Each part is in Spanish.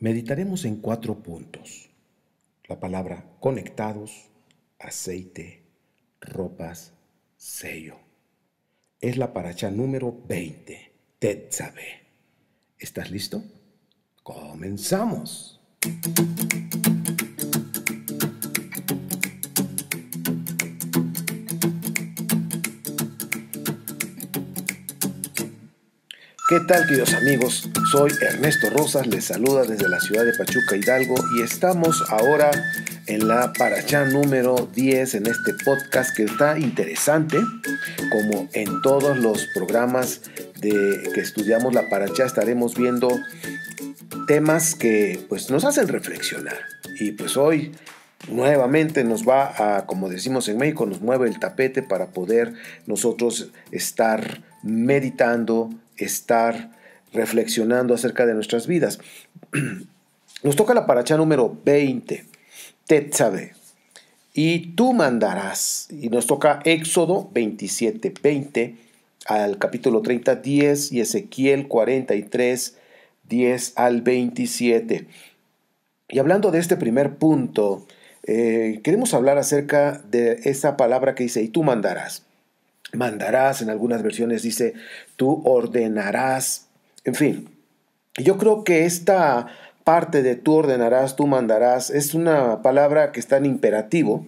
Meditaremos en 4 puntos. La palabra conectados, aceite, ropas, sello. Es la paracha número 20, Tetzabeh. ¿Estás listo? ¡Comenzamos! ¿Qué tal, queridos amigos? Soy Ernesto Rosas, les saluda desde la ciudad de Pachuca, Hidalgo, y estamos ahora en la paracha número 10 en este podcast que está interesante. Como en todos los programas que estudiamos la paracha, estaremos viendo temas que pues nos hacen reflexionar. Y pues hoy nuevamente nos va a, como decimos en México, nos mueve el tapete para poder nosotros estar meditando, estar reflexionando acerca de nuestras vidas. Nos toca la paracha número 20, Tetzabeh, y tú mandarás. Y nos toca Éxodo 27, 20 al capítulo 30, 10 y Ezequiel 43, 10 al 27. Y hablando de este primer punto, queremos hablar acerca de esa palabra que dice, y tú mandarás. Mandarás, en algunas versiones dice, tú ordenarás. En fin, yo creo que esta parte de tú ordenarás, tú mandarás, es una palabra que está en imperativo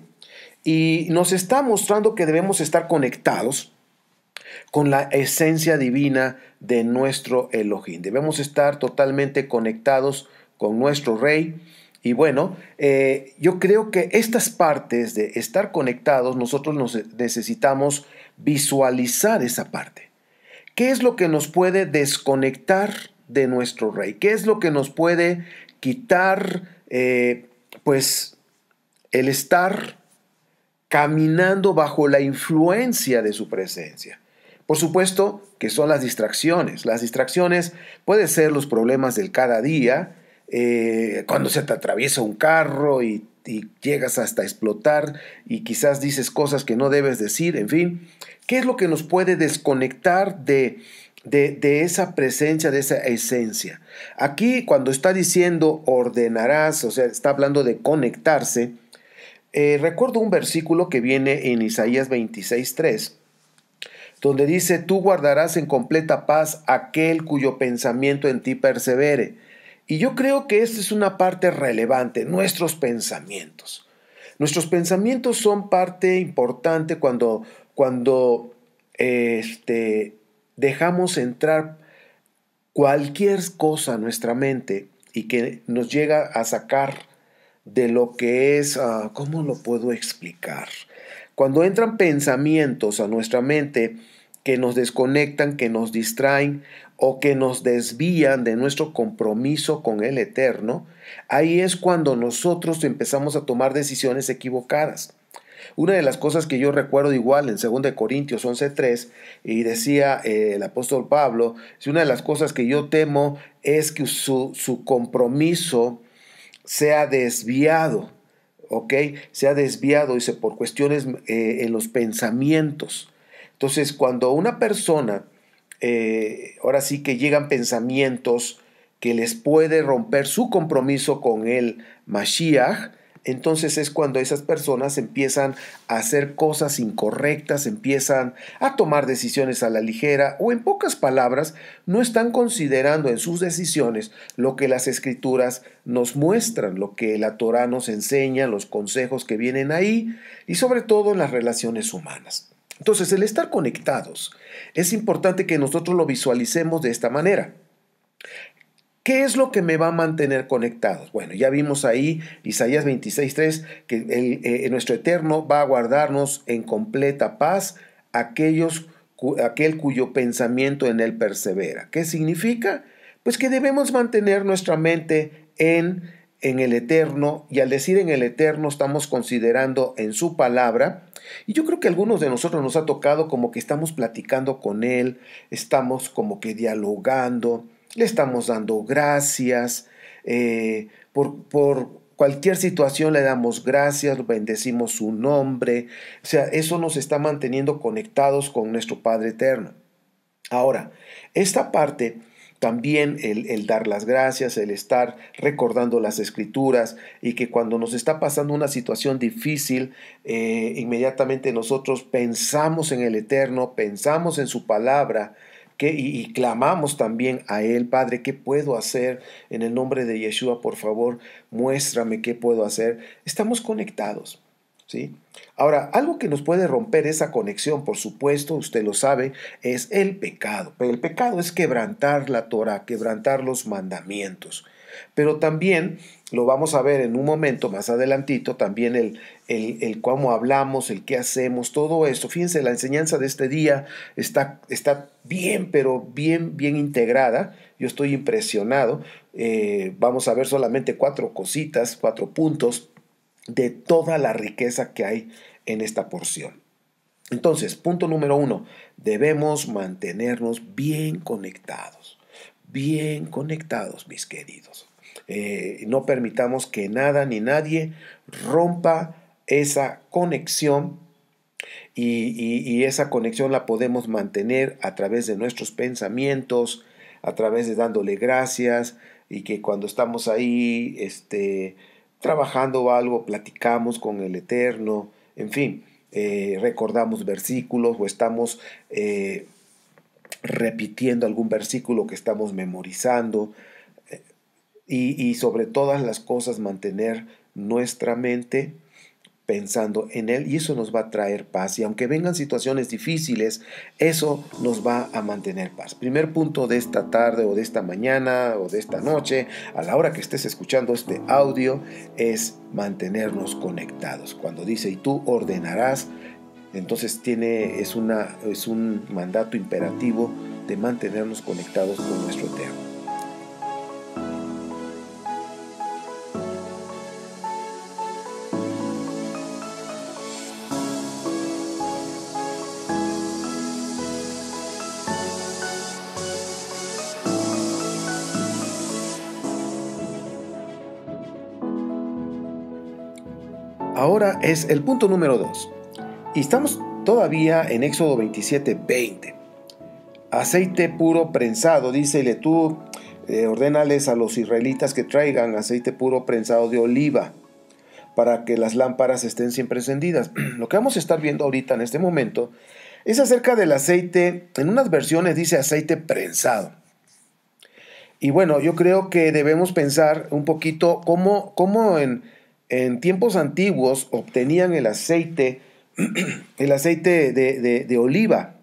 y nos está mostrando que debemos estar conectados con la esencia divina de nuestro Elohim. Debemos estar totalmente conectados con nuestro Rey. Y bueno, yo creo que estas partes de estar conectados, nosotros necesitamos visualizar esa parte. ¿Qué es lo que nos puede desconectar de nuestro Rey? ¿Qué es lo que nos puede quitar, pues, el estar caminando bajo la influencia de su presencia? Por supuesto que son las distracciones. Las distracciones pueden ser los problemas del cada día, cuando se te atraviesa un carro y llegas hasta explotar y quizás dices cosas que no debes decir, en fin. ¿Qué es lo que nos puede desconectar de esa presencia, de esa esencia? Aquí cuando está diciendo ordenarás, o sea, está hablando de conectarse, recuerdo un versículo que viene en Isaías 26:3, donde dice, tú guardarás en completa paz aquel cuyo pensamiento en ti persevere. Y yo creo que esta es una parte relevante, nuestros pensamientos. Nuestros pensamientos son parte importante cuando dejamos entrar cualquier cosa a nuestra mente y que nos llega a sacar de lo que es, ¿cómo lo puedo explicar? Cuando entran pensamientos a nuestra mente que nos desconectan, que nos distraen o que nos desvían de nuestro compromiso con el Eterno, ahí es cuando nosotros empezamos a tomar decisiones equivocadas. Una de las cosas que yo recuerdo igual en 2 Corintios 11:3, y decía el apóstol Pablo, una de las cosas que yo temo es que su compromiso sea desviado, ¿ok? Sea desviado, dice, por cuestiones en los pensamientos. Entonces, cuando una persona, ahora sí que llegan pensamientos que les puede romper su compromiso con el Mashiach, entonces es cuando esas personas empiezan a hacer cosas incorrectas, empiezan a tomar decisiones a la ligera o en pocas palabras no están considerando en sus decisiones lo que las escrituras nos muestran, lo que la Torá nos enseña, los consejos que vienen ahí y sobre todo en las relaciones humanas. Entonces el estar conectados es importante que nosotros lo visualicemos de esta manera. ¿Qué es lo que me va a mantener conectados? Bueno, ya vimos ahí Isaías 26:3 que nuestro Eterno va a guardarnos en completa paz aquel cuyo pensamiento en él persevera. ¿Qué significa? Pues que debemos mantener nuestra mente en el Eterno, y al decir en el Eterno estamos considerando en su palabra. Y yo creo que a algunos de nosotros nos ha tocado como que estamos platicando con él, estamos como que dialogando, le estamos dando gracias, por cualquier situación le damos gracias, bendecimos su nombre. O sea, eso nos está manteniendo conectados con nuestro Padre Eterno. Ahora, esta parte, también el dar las gracias, el estar recordando las escrituras, y que cuando nos está pasando una situación difícil, inmediatamente nosotros pensamos en el Eterno, pensamos en su palabra, y clamamos también a Él: Padre, ¿qué puedo hacer? En el nombre de Yeshua, por favor, muéstrame qué puedo hacer. Estamos conectados, ¿sí? Ahora, algo que nos puede romper esa conexión, por supuesto, usted lo sabe, es el pecado. Pero el pecado es quebrantar la Torah, quebrantar los mandamientos. Pero también lo vamos a ver en un momento más adelantito, también el cómo hablamos, el qué hacemos, todo esto. Fíjense, la enseñanza de este día está bien, pero bien integrada. Yo estoy impresionado. Vamos a ver solamente 4 cositas, 4 puntos de toda la riqueza que hay en esta porción. Entonces, punto número 1, debemos mantenernos bien conectados, mis queridos. No permitamos que nada ni nadie rompa esa conexión, y esa conexión la podemos mantener a través de nuestros pensamientos, a través de dándole gracias, y que cuando estamos ahí trabajando algo, platicamos con el Eterno, en fin, recordamos versículos, o estamos repitiendo algún versículo que estamos memorizando, y sobre todas las cosas mantener nuestra mente pensando en Él, y eso nos va a traer paz. Y aunque vengan situaciones difíciles, eso nos va a mantener paz. Primer punto de esta tarde, o de esta mañana, o de esta noche, a la hora que estés escuchando este audio, es mantenernos conectados. Cuando dice: y tú ordenarás, entonces es un mandato imperativo de mantenernos conectados con nuestro Eterno. Ahora es el punto número 2. Y estamos todavía en Éxodo 27:20. Aceite puro prensado. Dícele tú, ordénales a los israelitas que traigan aceite puro prensado de oliva, para que las lámparas estén siempre encendidas. Lo que vamos a estar viendo ahorita en este momento es acerca del aceite. En unas versiones dice aceite prensado. Y bueno, yo creo que debemos pensar un poquito cómo en tiempos antiguos obtenían el aceite de oliva.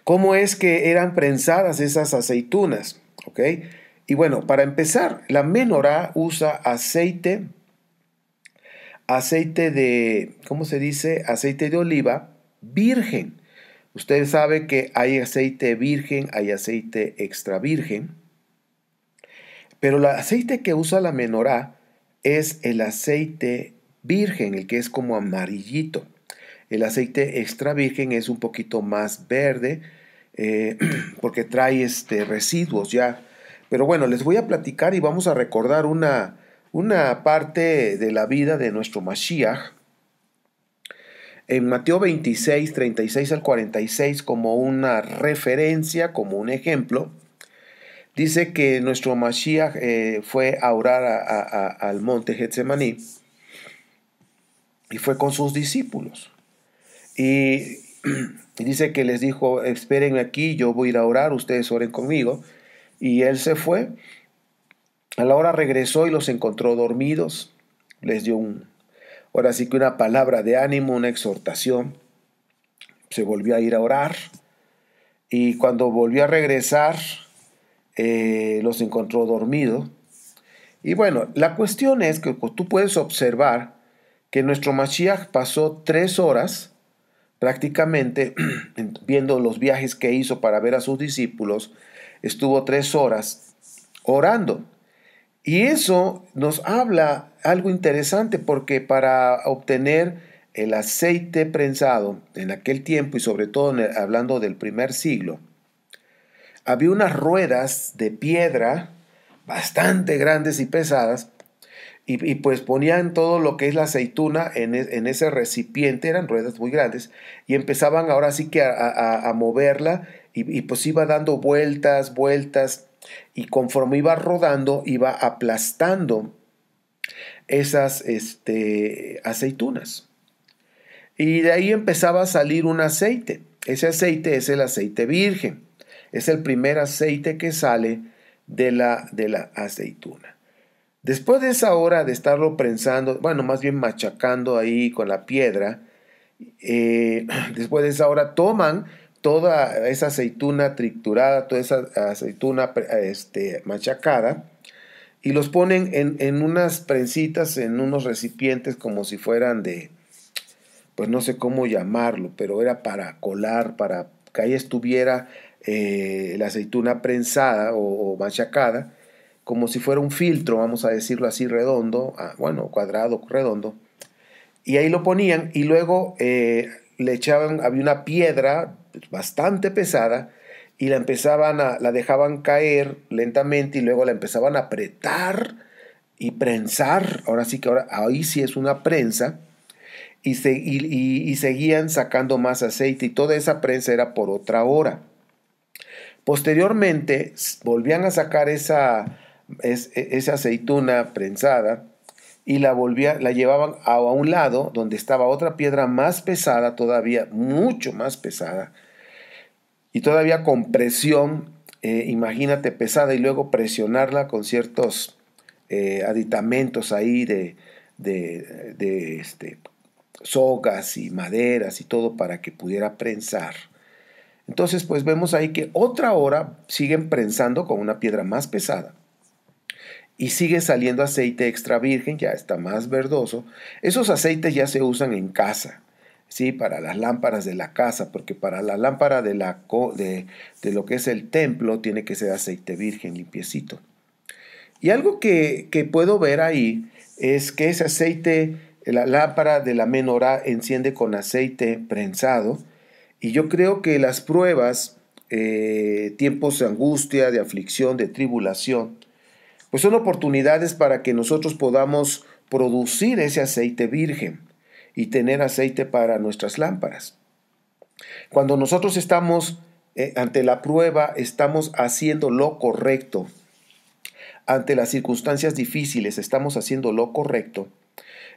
¿Cómo es que eran prensadas esas aceitunas? ¿Ok? Y bueno, para empezar, la menorá usa aceite de, ¿cómo se dice? Aceite de oliva virgen. Usted sabe que hay aceite virgen, hay aceite extra virgen. Pero el aceite que usa la menorá es el aceite virgen, el que es como amarillito. El aceite extra virgen es un poquito más verde, porque trae residuos ya. Pero bueno, les voy a platicar y vamos a recordar una parte de la vida de nuestro Mashiach. En Mateo 26, 36 al 46, como una referencia, como un ejemplo, dice que nuestro Mashiach fue a orar al monte Getsemaní, y fue con sus discípulos. Y dice que les dijo: espérenme aquí, yo voy a ir a orar, ustedes oren conmigo. Y él se fue. A la hora regresó y los encontró dormidos. Les dio ahora sí que una palabra de ánimo, una exhortación. Se volvió a ir a orar. Y cuando volvió a regresar, los encontró dormidos. Y bueno, la cuestión es que tú puedes observar que nuestro Mashiach pasó 3 horas prácticamente viendo los viajes que hizo para ver a sus discípulos. Estuvo 3 horas orando. Y eso nos habla algo interesante, porque para obtener el aceite prensado en aquel tiempo, y sobre todo hablando del primer siglo, había unas ruedas de piedra bastante grandes y pesadas, y pues ponían todo lo que es la aceituna en ese recipiente. Eran ruedas muy grandes, y empezaban ahora sí que a moverla, y pues iba dando vueltas, vueltas, y conforme iba rodando, iba aplastando esas aceitunas. Y de ahí empezaba a salir un aceite. Ese aceite es el aceite virgen. Es el primer aceite que sale de la aceituna. Después de esa hora de estarlo prensando, bueno, más bien machacando ahí con la piedra, después de esa hora toman toda esa aceituna triturada, toda esa aceituna machacada, y los ponen en unas prensitas, en unos recipientes como si fueran pues no sé cómo llamarlo, pero era para colar, para que ahí estuviera la aceituna prensada o machacada, como si fuera un filtro, vamos a decirlo así, redondo, bueno, cuadrado, redondo, y ahí lo ponían y luego le echaban, había una piedra bastante pesada y la dejaban caer lentamente y luego la empezaban a apretar y prensar, ahora sí que ahí sí es una prensa, y seguían sacando más aceite y toda esa prensa era por otra hora. Posteriormente volvían a sacar esa aceituna prensada y la llevaban a un lado donde estaba otra piedra más pesada todavía, mucho más pesada, y todavía con presión, imagínate, pesada, y luego presionarla con ciertos aditamentos ahí de sogas y maderas y todo para que pudiera prensar. Entonces, pues vemos ahí que otra hora siguen prensando con una piedra más pesada y sigue saliendo aceite extra virgen, ya está más verdoso. Esos aceites ya se usan en casa, ¿sí? Para las lámparas de la casa, porque para la lámpara de lo que es el templo tiene que ser aceite virgen limpiecito. Y algo que puedo ver ahí es que ese aceite, la lámpara de la menorá enciende con aceite prensado, y yo creo que las pruebas, tiempos de angustia, de aflicción, de tribulación, pues son oportunidades para que nosotros podamos producir ese aceite virgen y tener aceite para nuestras lámparas. Cuando nosotros estamos ante la prueba, estamos haciendo lo correcto. Ante las circunstancias difíciles, estamos haciendo lo correcto.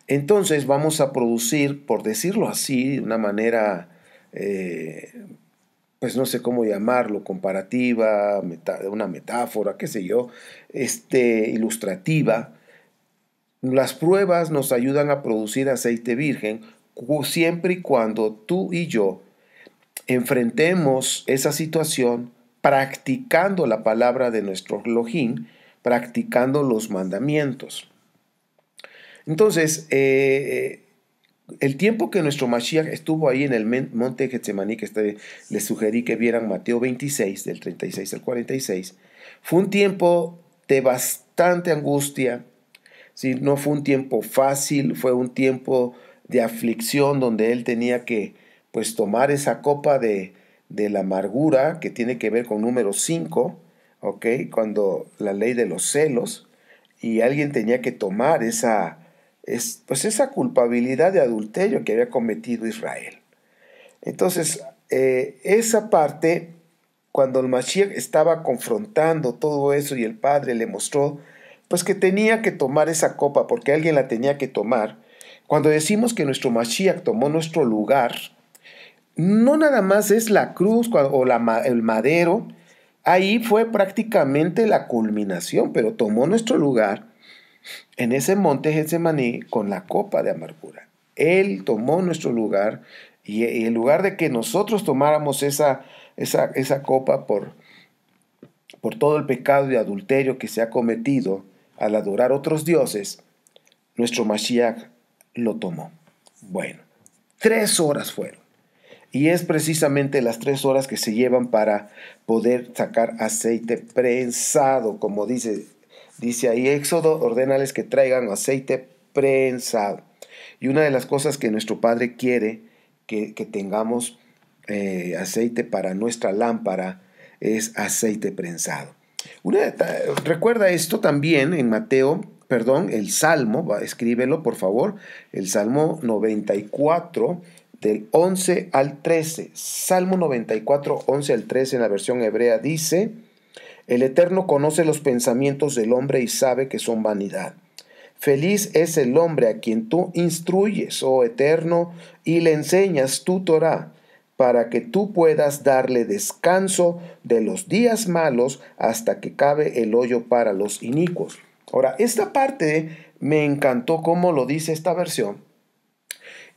Entonces vamos a producir, por decirlo así, de una manera, pues no sé cómo llamarlo, comparativa, una metáfora, qué sé yo, ilustrativa. Las pruebas nos ayudan a producir aceite virgen siempre y cuando tú y yo enfrentemos esa situación practicando la palabra de nuestro Elohim, practicando los mandamientos. Entonces, el tiempo que nuestro Mashiach estuvo ahí en el monte Getsemaní, que les sugerí que vieran Mateo 26, del 36 al 46, fue un tiempo de bastante angustia, ¿sí? No fue un tiempo fácil, fue un tiempo de aflicción donde él tenía que pues tomar esa copa de la amargura que tiene que ver con número 5, ¿ok? Cuando la ley de los celos, y alguien tenía que tomar esa culpabilidad de adulterio que había cometido Israel. Entonces, esa parte, cuando el Mashiach estaba confrontando todo eso y el Padre le mostró, pues que tenía que tomar esa copa porque alguien la tenía que tomar. Cuando decimos que nuestro Mashiach tomó nuestro lugar, no nada más es la cruz o el madero, ahí fue prácticamente la culminación, pero tomó nuestro lugar en ese monte Getsemaní con la copa de amargura. Él tomó nuestro lugar y en lugar de que nosotros tomáramos esa copa por todo el pecado de adulterio que se ha cometido al adorar otros dioses, nuestro Mashiach lo tomó. Bueno, 3 horas fueron. Y es precisamente las 3 horas que se llevan para poder sacar aceite prensado, como dice ahí Éxodo, ordénales que traigan aceite prensado. Y una de las cosas que nuestro Padre quiere que tengamos aceite para nuestra lámpara es aceite prensado. Recuerda esto también en el Salmo, escríbelo por favor, el Salmo 94, del 11 al 13. Salmo 94, 11 al 13 en la versión hebrea dice: el Eterno conoce los pensamientos del hombre y sabe que son vanidad. Feliz es el hombre a quien tú instruyes, oh Eterno, y le enseñas tu Torá, para que tú puedas darle descanso de los días malos hasta que cabe el hoyo para los inicuos. Ahora, esta parte me encantó cómo lo dice esta versión.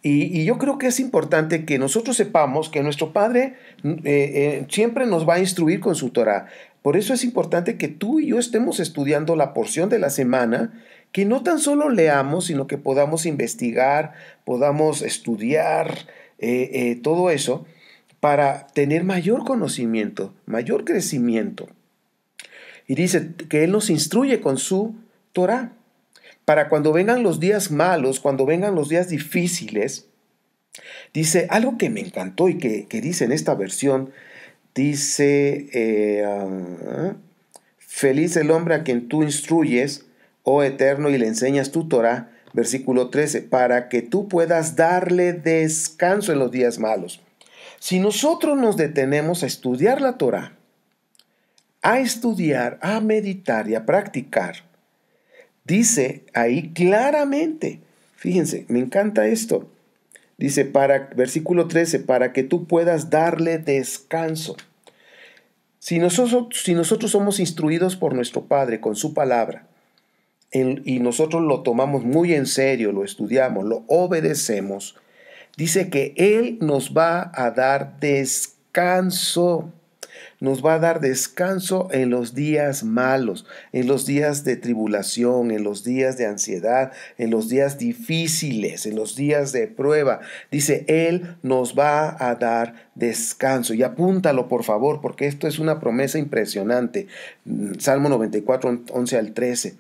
Y yo creo que es importante que nosotros sepamos que nuestro Padre siempre nos va a instruir con su Torah. Por eso es importante que tú y yo estemos estudiando la porción de la semana, que no tan solo leamos, sino que podamos investigar, podamos estudiar todo eso para tener mayor conocimiento, mayor crecimiento. Y dice que Él nos instruye con su Torah. Para cuando vengan los días malos, cuando vengan los días difíciles, dice algo que me encantó y que dice en esta versión, dice, feliz el hombre a quien tú instruyes, oh Eterno, y le enseñas tu Torah, versículo 13, para que tú puedas darle descanso en los días malos. Si nosotros nos detenemos a estudiar la Torah, a estudiar, a meditar y a practicar, dice ahí claramente, fíjense, me encanta esto. Dice, versículo 13, para que tú puedas darle descanso. Si nosotros somos instruidos por nuestro Padre con su palabra, y nosotros lo tomamos muy en serio, lo estudiamos, lo obedecemos, dice que Él nos va a dar descanso. Nos va a dar descanso en los días malos, en los días de tribulación, en los días de ansiedad, en los días difíciles, en los días de prueba. Dice, Él nos va a dar descanso. Y apúntalo, por favor, porque esto es una promesa impresionante. Salmo 94, 11 al 13.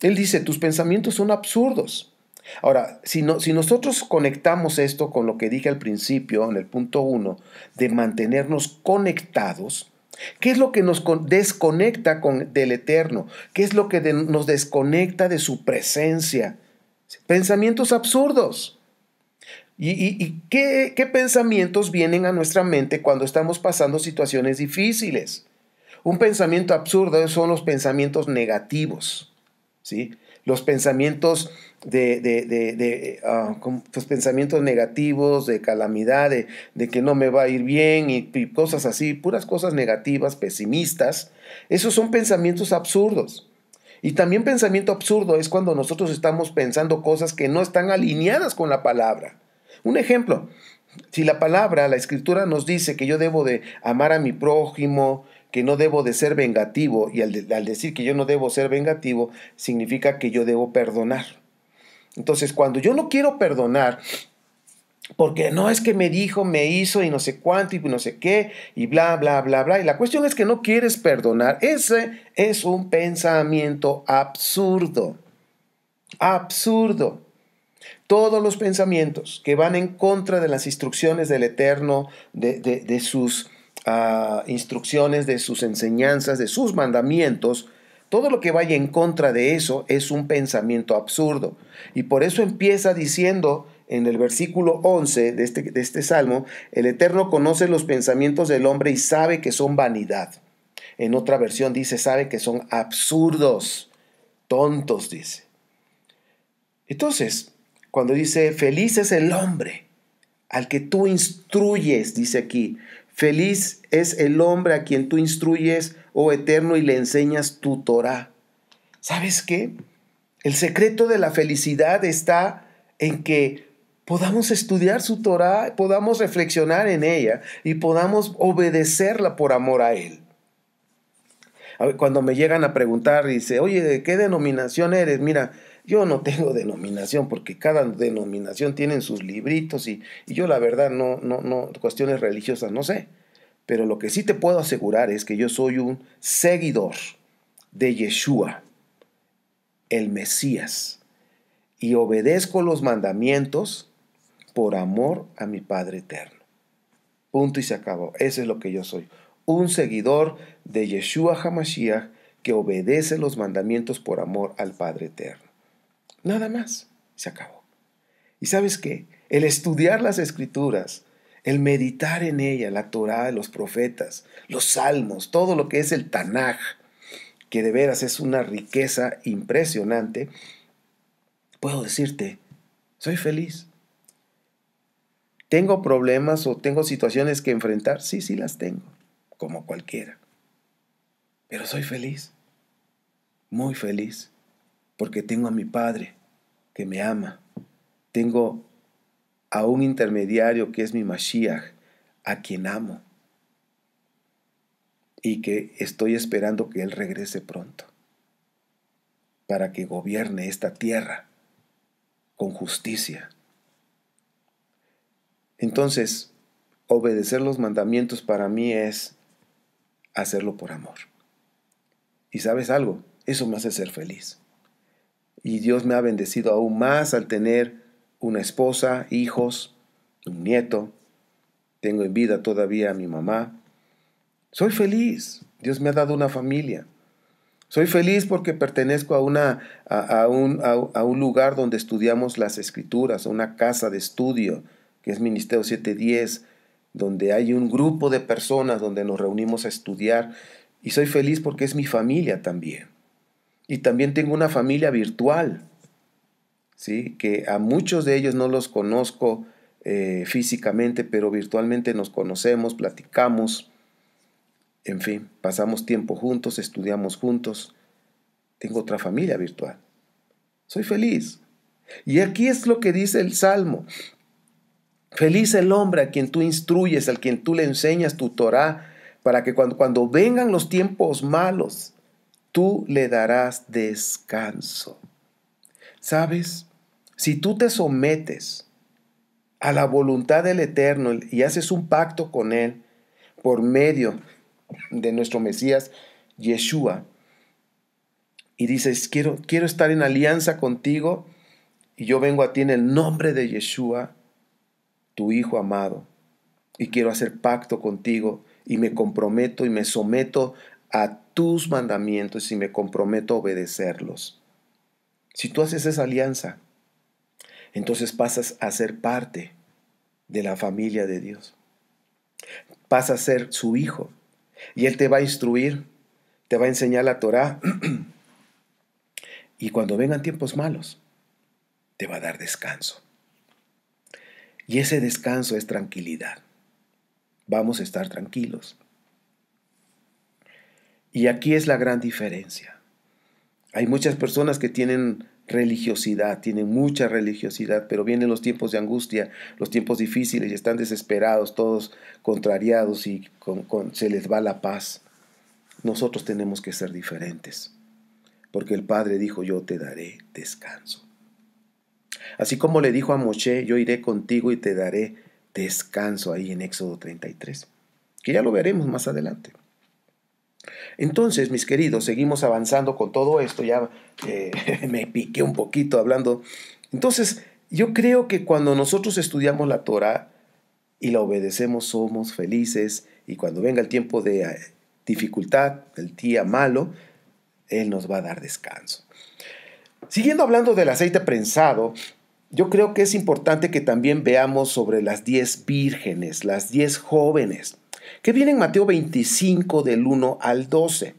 Él dice, tus pensamientos son absurdos. Ahora, si nosotros conectamos esto con lo que dije al principio, en el punto 1, de mantenernos conectados, ¿qué es lo que nos desconecta del Eterno? ¿Qué es lo que nos desconecta de su presencia? Pensamientos absurdos. ¿Y qué pensamientos vienen a nuestra mente cuando estamos pasando situaciones difíciles? Un pensamiento absurdo son los pensamientos negativos, ¿sí? Los pensamientos pues pensamientos negativos, de calamidad, de que no me va a ir bien y cosas así, puras cosas negativas, pesimistas. Esos son pensamientos absurdos. Y también pensamiento absurdo es cuando nosotros estamos pensando cosas que no están alineadas con la palabra. Un ejemplo, si la escritura nos dice que yo debo de amar a mi prójimo, que no debo de ser vengativo, y al decir que yo no debo ser vengativo, significa que yo debo perdonar. Entonces, cuando yo no quiero perdonar, porque no es que me dijo, me hizo y no sé cuánto y no sé qué, y bla, bla, bla, bla, y la cuestión es que no quieres perdonar, ese es un pensamiento absurdo. Absurdo. Todos los pensamientos que van en contra de las instrucciones del Eterno, de sus instrucciones, de sus enseñanzas, de sus mandamientos, todo lo que vaya en contra de eso es un pensamiento absurdo. Y por eso empieza diciendo en el versículo 11 de este salmo, el Eterno conoce los pensamientos del hombre y sabe que son vanidad. En otra versión dice, sabe que son absurdos, tontos, dice. Entonces, cuando dice, feliz es el hombre al que tú instruyes, dice aquí, feliz es el hombre a quien tú instruyes, oh Eterno, y le enseñas tu Torah. ¿Sabes qué? El secreto de la felicidad está en que podamos estudiar su Torah, podamos reflexionar en ella y podamos obedecerla por amor a Él. Cuando me llegan a preguntar, dice, oye, ¿de qué denominación eres? Mira, yo no tengo denominación porque cada denominación tiene sus libritos y yo la verdad no, cuestiones religiosas no sé. Pero lo que sí te puedo asegurar es que yo soy un seguidor de Yeshua, el Mesías, y obedezco los mandamientos por amor a mi Padre eterno. Punto y se acabó. Eso es lo que yo soy. Un seguidor de Yeshua HaMashiach que obedece los mandamientos por amor al Padre eterno. Nada más. Se acabó. ¿Y sabes qué? El estudiar las Escrituras, el meditar en ella, la Torá, los profetas, los salmos, todo lo que es el Tanaj, que de veras es una riqueza impresionante, puedo decirte, soy feliz. ¿Tengo problemas o tengo situaciones que enfrentar? Sí, sí las tengo, como cualquiera. Pero soy feliz, muy feliz, porque tengo a mi Padre que me ama. Tengo a un intermediario que es mi Mashiach, a quien amo. Y que estoy esperando que Él regrese pronto, para que gobierne esta tierra con justicia. Entonces, obedecer los mandamientos para mí es hacerlo por amor. Y ¿sabes algo? Eso me hace ser feliz. Y Dios me ha bendecido aún más al tener una esposa, hijos, un nieto. Tengo en vida todavía a mi mamá. Soy feliz. Dios me ha dado una familia. Soy feliz porque pertenezco a un lugar donde estudiamos las Escrituras, a una casa de estudio, que es Ministerio 710, donde hay un grupo de personas donde nos reunimos a estudiar. Y soy feliz porque es mi familia también. Y también tengo una familia virtual, ¿sí? Que a muchos de ellos no los conozco físicamente, pero virtualmente nos conocemos, platicamos, en fin, pasamos tiempo juntos, estudiamos juntos. Tengo otra familia virtual. Soy feliz. Y aquí es lo que dice el Salmo. Feliz el hombre a quien tú instruyes, al quien tú le enseñas tu Torá, para que cuando vengan los tiempos malos, tú le darás descanso. ¿Sabes? Si tú te sometes a la voluntad del Eterno y haces un pacto con Él por medio de nuestro Mesías, Yeshua, y dices, quiero estar en alianza contigo, y yo vengo a ti en el nombre de Yeshua, tu Hijo amado, y quiero hacer pacto contigo, y me comprometo y me someto a tus mandamientos y me comprometo a obedecerlos. Si tú haces esa alianza, entonces pasas a ser parte de la familia de Dios. Pasas a ser su hijo, y Él te va a instruir, te va a enseñar la Torá, y cuando vengan tiempos malos, te va a dar descanso. Y ese descanso es tranquilidad. Vamos a estar tranquilos. Y aquí es la gran diferencia. Hay muchas personas que tienen religiosidad, tienen mucha religiosidad, pero vienen los tiempos de angustia, los tiempos difíciles y están desesperados, todos contrariados y se les va la paz. Nosotros tenemos que ser diferentes, porque el Padre dijo, yo te daré descanso. Así como le dijo a Moshe, yo iré contigo y te daré descanso ahí en Éxodo 33, que ya lo veremos más adelante. Entonces, mis queridos, seguimos avanzando con todo esto, ya me piqué un poquito hablando. Entonces, yo creo que cuando nosotros estudiamos la Torah y la obedecemos, somos felices, y cuando venga el tiempo de dificultad, el día malo, Él nos va a dar descanso. Siguiendo hablando del aceite prensado, yo creo que es importante que también veamos sobre las 10 vírgenes, las 10 jóvenes, que viene en Mateo 25 del 1 al 12.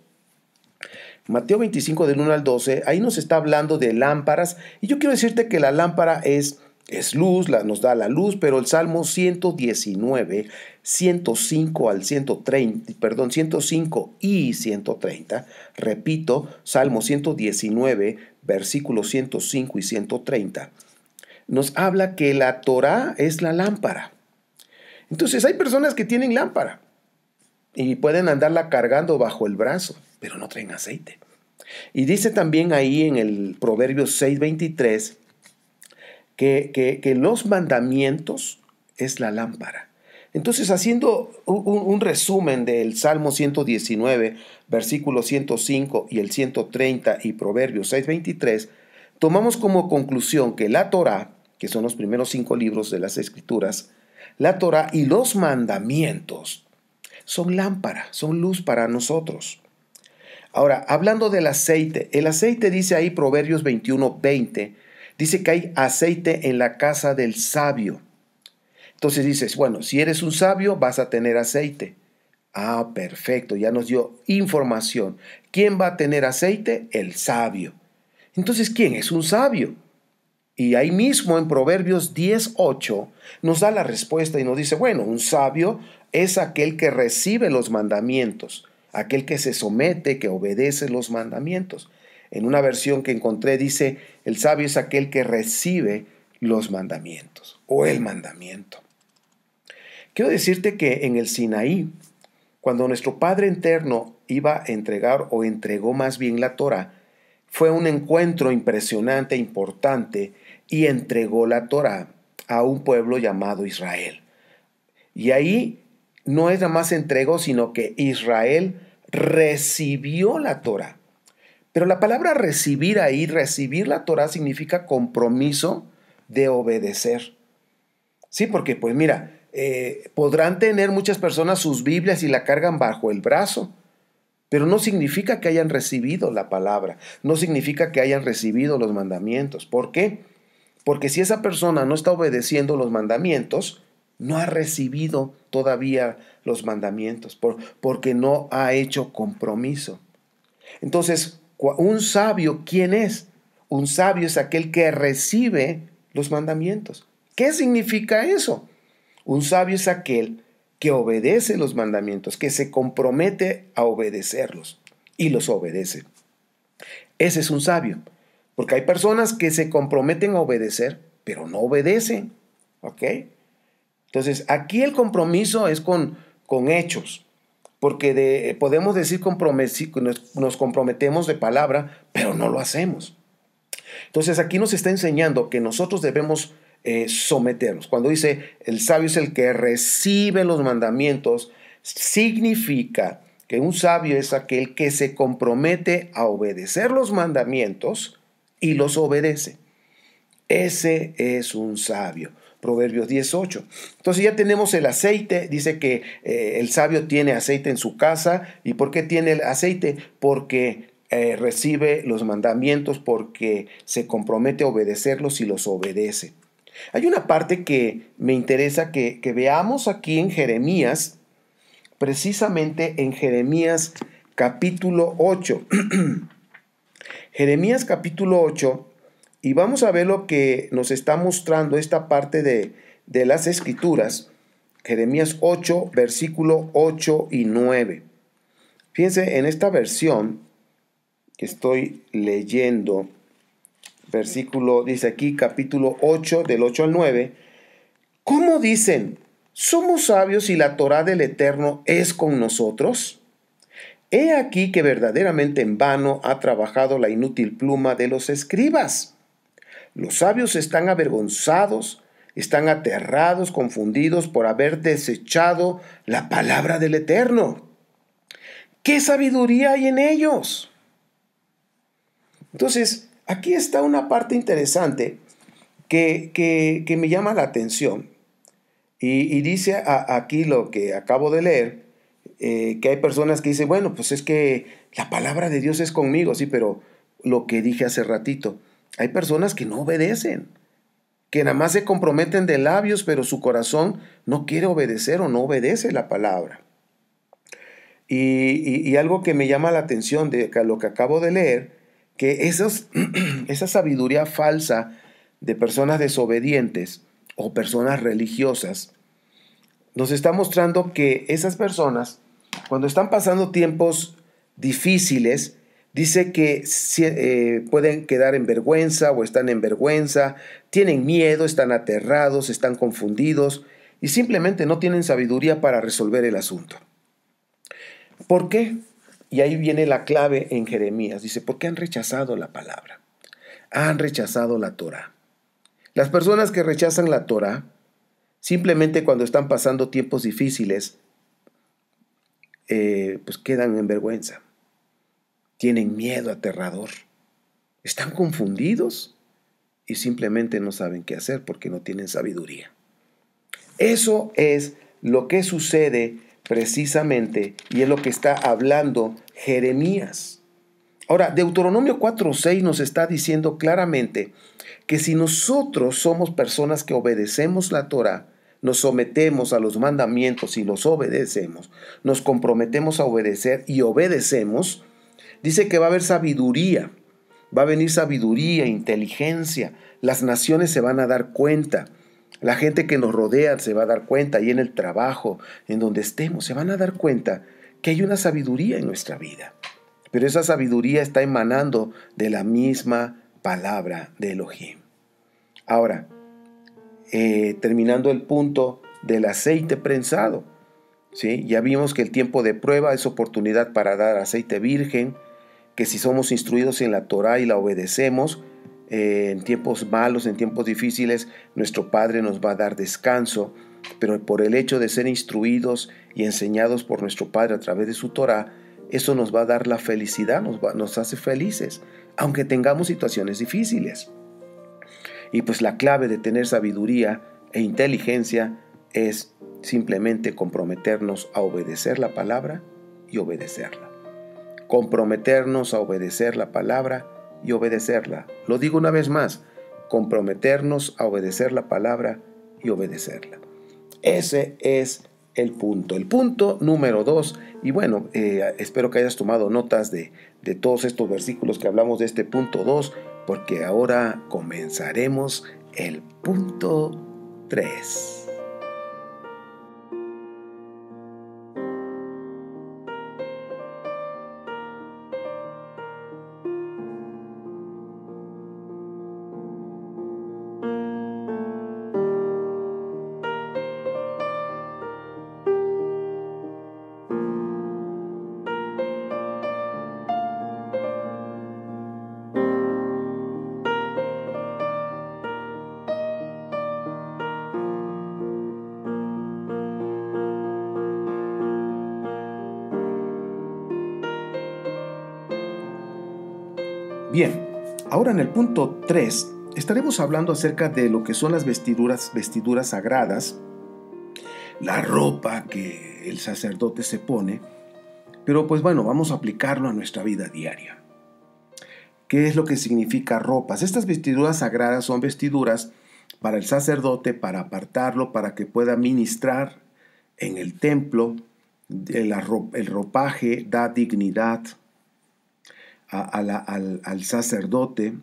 Mateo 25 del 1 al 12, ahí nos está hablando de lámparas, y yo quiero decirte que la lámpara es luz, nos da la luz, pero el Salmo 119, 105 al 130, 105 y 130, repito, Salmo 119, versículos 105 y 130, nos habla que la Torá es la lámpara. Entonces hay personas que tienen lámpara y pueden andarla cargando bajo el brazo, pero no traen aceite. Y dice también ahí en el Proverbios 6:23 que los mandamientos es la lámpara. Entonces, haciendo un resumen del Salmo 119, versículos 105 y el 130 y Proverbios 6:23, tomamos como conclusión que la Torá, que son los primeros 5 libros de las Escrituras, la Torá y los mandamientos son lámpara, son luz para nosotros. Ahora, hablando del aceite, el aceite dice ahí Proverbios 21:20, Dice que hay aceite en la casa del sabio. Entonces dices, bueno, si eres un sabio vas a tener aceite. Ah, perfecto, ya nos dio información. ¿Quién va a tener aceite? El sabio. Entonces, ¿quién es un sabio? Y ahí mismo en Proverbios 10:8 nos da la respuesta y nos dice, bueno, un sabio es aquel que recibe los mandamientos, aquel que se somete, que obedece los mandamientos. En una versión que encontré dice, el sabio es aquel que recibe los mandamientos o el mandamiento. Quiero decirte que en el Sinaí, cuando nuestro Padre Eterno iba a entregar o entregó más bien la Torá, fue un encuentro impresionante, importante, y entregó la Torá a un pueblo llamado Israel. Y ahí no es nada más entregó, sino que Israel recibió la Torá. Pero la palabra recibir ahí, recibir la Torá significa compromiso de obedecer. Sí, porque pues mira, podrán tener muchas personas sus Biblias y la cargan bajo el brazo, pero no significa que hayan recibido la palabra, no significa que hayan recibido los mandamientos. ¿Por qué? Porque si esa persona no está obedeciendo los mandamientos, no ha recibido todavía los mandamientos, porque no ha hecho compromiso. Entonces, un sabio, ¿quién es? Un sabio es aquel que recibe los mandamientos. ¿Qué significa eso? Un sabio es aquel que obedece los mandamientos, que se compromete a obedecerlos y los obedece. Ese es un sabio, porque hay personas que se comprometen a obedecer, pero no obedecen, ¿ok? Entonces, aquí el compromiso es con hechos, porque podemos decir nos comprometemos de palabra, pero no lo hacemos. Entonces, aquí nos está enseñando que nosotros debemos someternos. Cuando dice el sabio es el que recibe los mandamientos, significa que un sabio es aquel que se compromete a obedecer los mandamientos y los obedece. Ese es un sabio. Proverbios 10:8. Entonces ya tenemos el aceite. Dice que el sabio tiene aceite en su casa. ¿Y por qué tiene el aceite? Porque recibe los mandamientos, porque se compromete a obedecerlos y los obedece. Hay una parte que me interesa que veamos aquí en Jeremías, precisamente en Jeremías capítulo 8. Jeremías capítulo 8, y vamos a ver lo que nos está mostrando esta parte de las Escrituras. Jeremías 8, versículo 8 y 9. Fíjense en esta versión que estoy leyendo. Versículo, dice aquí, capítulo 8, del 8 al 9. ¿Cómo dicen? ¿Somos sabios y la Torá del Eterno es con nosotros? He aquí que verdaderamente en vano ha trabajado la inútil pluma de los escribas. Los sabios están avergonzados, están aterrados, confundidos por haber desechado la palabra del Eterno. ¿Qué sabiduría hay en ellos? Entonces, aquí está una parte interesante que me llama la atención. Y dice aquí lo que acabo de leer, que hay personas que dicen, bueno, pues es que la palabra de Dios es conmigo, sí, pero lo que dije hace ratito, hay personas que no obedecen, que nada más se comprometen de labios, pero su corazón no quiere obedecer o no obedece la palabra. Y algo que me llama la atención de lo que acabo de leer, que esa sabiduría falsa de personas desobedientes o personas religiosas, nos está mostrando que esas personas, cuando están pasando tiempos difíciles, dice que pueden quedar en vergüenza o están en vergüenza, tienen miedo, están aterrados, están confundidos y simplemente no tienen sabiduría para resolver el asunto. ¿Por qué? Y ahí viene la clave en Jeremías. Dice, ¿por qué han rechazado la palabra? Han rechazado la Torá. Las personas que rechazan la Torá, simplemente cuando están pasando tiempos difíciles, pues quedan en vergüenza. Tienen miedo aterrador. Están confundidos y simplemente no saben qué hacer porque no tienen sabiduría. Eso es lo que sucede precisamente y es lo que está hablando Jeremías. Ahora, Deuteronomio 4:6 nos está diciendo claramente que si nosotros somos personas que obedecemos la Torá, nos sometemos a los mandamientos y los obedecemos, nos comprometemos a obedecer y obedecemos, dice que va a haber sabiduría, va a venir sabiduría, inteligencia, las naciones se van a dar cuenta, la gente que nos rodea se va a dar cuenta, y en el trabajo, en donde estemos, se van a dar cuenta que hay una sabiduría en nuestra vida. Pero esa sabiduría está emanando de la misma palabra de Elohim. Ahora, terminando el punto del aceite prensado, ¿sí? Ya vimos que el tiempo de prueba es oportunidad para dar aceite virgen, que si somos instruidos en la Torá y la obedecemos, en tiempos malos, en tiempos difíciles, nuestro Padre nos va a dar descanso, pero por el hecho de ser instruidos y enseñados por nuestro Padre a través de su Torá, eso nos va a dar la felicidad, nos hace felices, aunque tengamos situaciones difíciles. Y pues la clave de tener sabiduría e inteligencia es simplemente comprometernos a obedecer la palabra y obedecerla. Comprometernos a obedecer la palabra y obedecerla. Lo digo una vez más, comprometernos a obedecer la palabra y obedecerla. Ese es el punto. El punto número 2, y bueno, espero que hayas tomado notas de todos estos versículos que hablamos de este punto 2, porque ahora comenzaremos el punto 3. Bien, ahora en el punto 3 estaremos hablando acerca de lo que son las vestiduras sagradas, la ropa que el sacerdote se pone, pero pues bueno, vamos a aplicarlo a nuestra vida diaria. ¿Qué es lo que significa ropas? Estas vestiduras sagradas son vestiduras para el sacerdote, para apartarlo, para que pueda ministrar en el templo. El ropaje da dignidad al sacerdote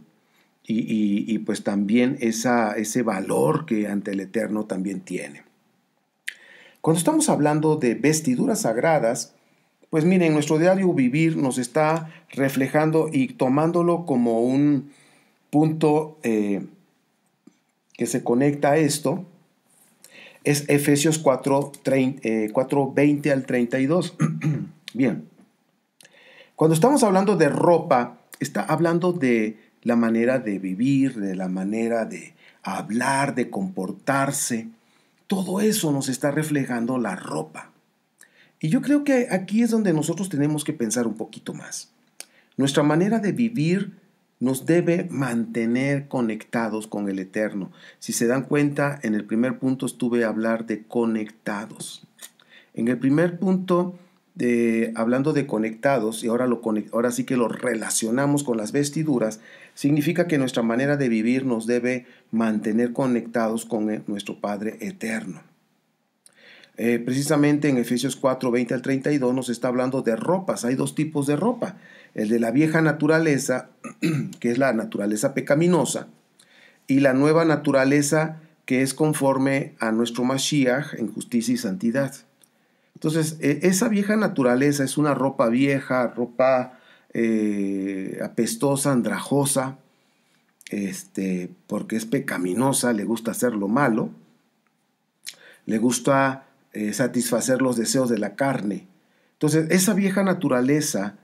y pues también ese valor que ante el Eterno también tiene. Cuando estamos hablando de vestiduras sagradas, pues miren, nuestro diario vivir nos está reflejando y tomándolo como un punto que se conecta a esto, es Efesios 4:20 al 32. Bien. Cuando estamos hablando de ropa, está hablando de la manera de vivir, de la manera de hablar, de comportarse. Todo eso nos está reflejando la ropa. Y yo creo que aquí es donde nosotros tenemos que pensar un poquito más. Nuestra manera de vivir nos debe mantener conectados con el Eterno. Si se dan cuenta, en el primer punto estuve a hablar de conectados. En el primer punto, hablando de conectados, y ahora sí que lo relacionamos con las vestiduras, significa que nuestra manera de vivir nos debe mantener conectados con nuestro Padre eterno. Precisamente en Efesios 4:20 al 32 nos está hablando de ropas. Hay dos tipos de ropa: el de la vieja naturaleza, que es la naturaleza pecaminosa, y la nueva naturaleza, que es conforme a nuestro Mashiach en justicia y santidad. Entonces, esa vieja naturaleza es una ropa vieja, ropa apestosa, andrajosa, porque es pecaminosa, le gusta hacer lo malo, le gusta satisfacer los deseos de la carne. Entonces, esa vieja naturaleza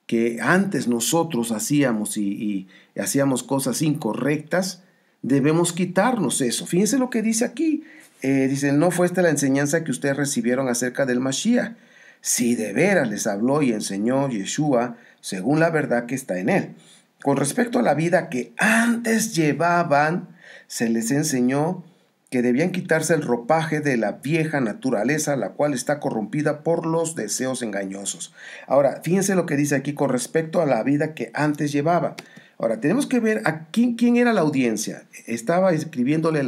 que antes nosotros hacíamos y hacíamos cosas incorrectas, debemos quitarnos eso. Fíjense lo que dice aquí. Dice, no fue esta la enseñanza que ustedes recibieron acerca del Mashiach. Si de veras les habló y enseñó Yeshua según la verdad que está en él. Con respecto a la vida que antes llevaban, se les enseñó que debían quitarse el ropaje de la vieja naturaleza, la cual está corrompida por los deseos engañosos. Ahora, fíjense lo que dice aquí con respecto a la vida que antes llevaba. Ahora, tenemos que ver a quién era la audiencia. Estaba escribiéndole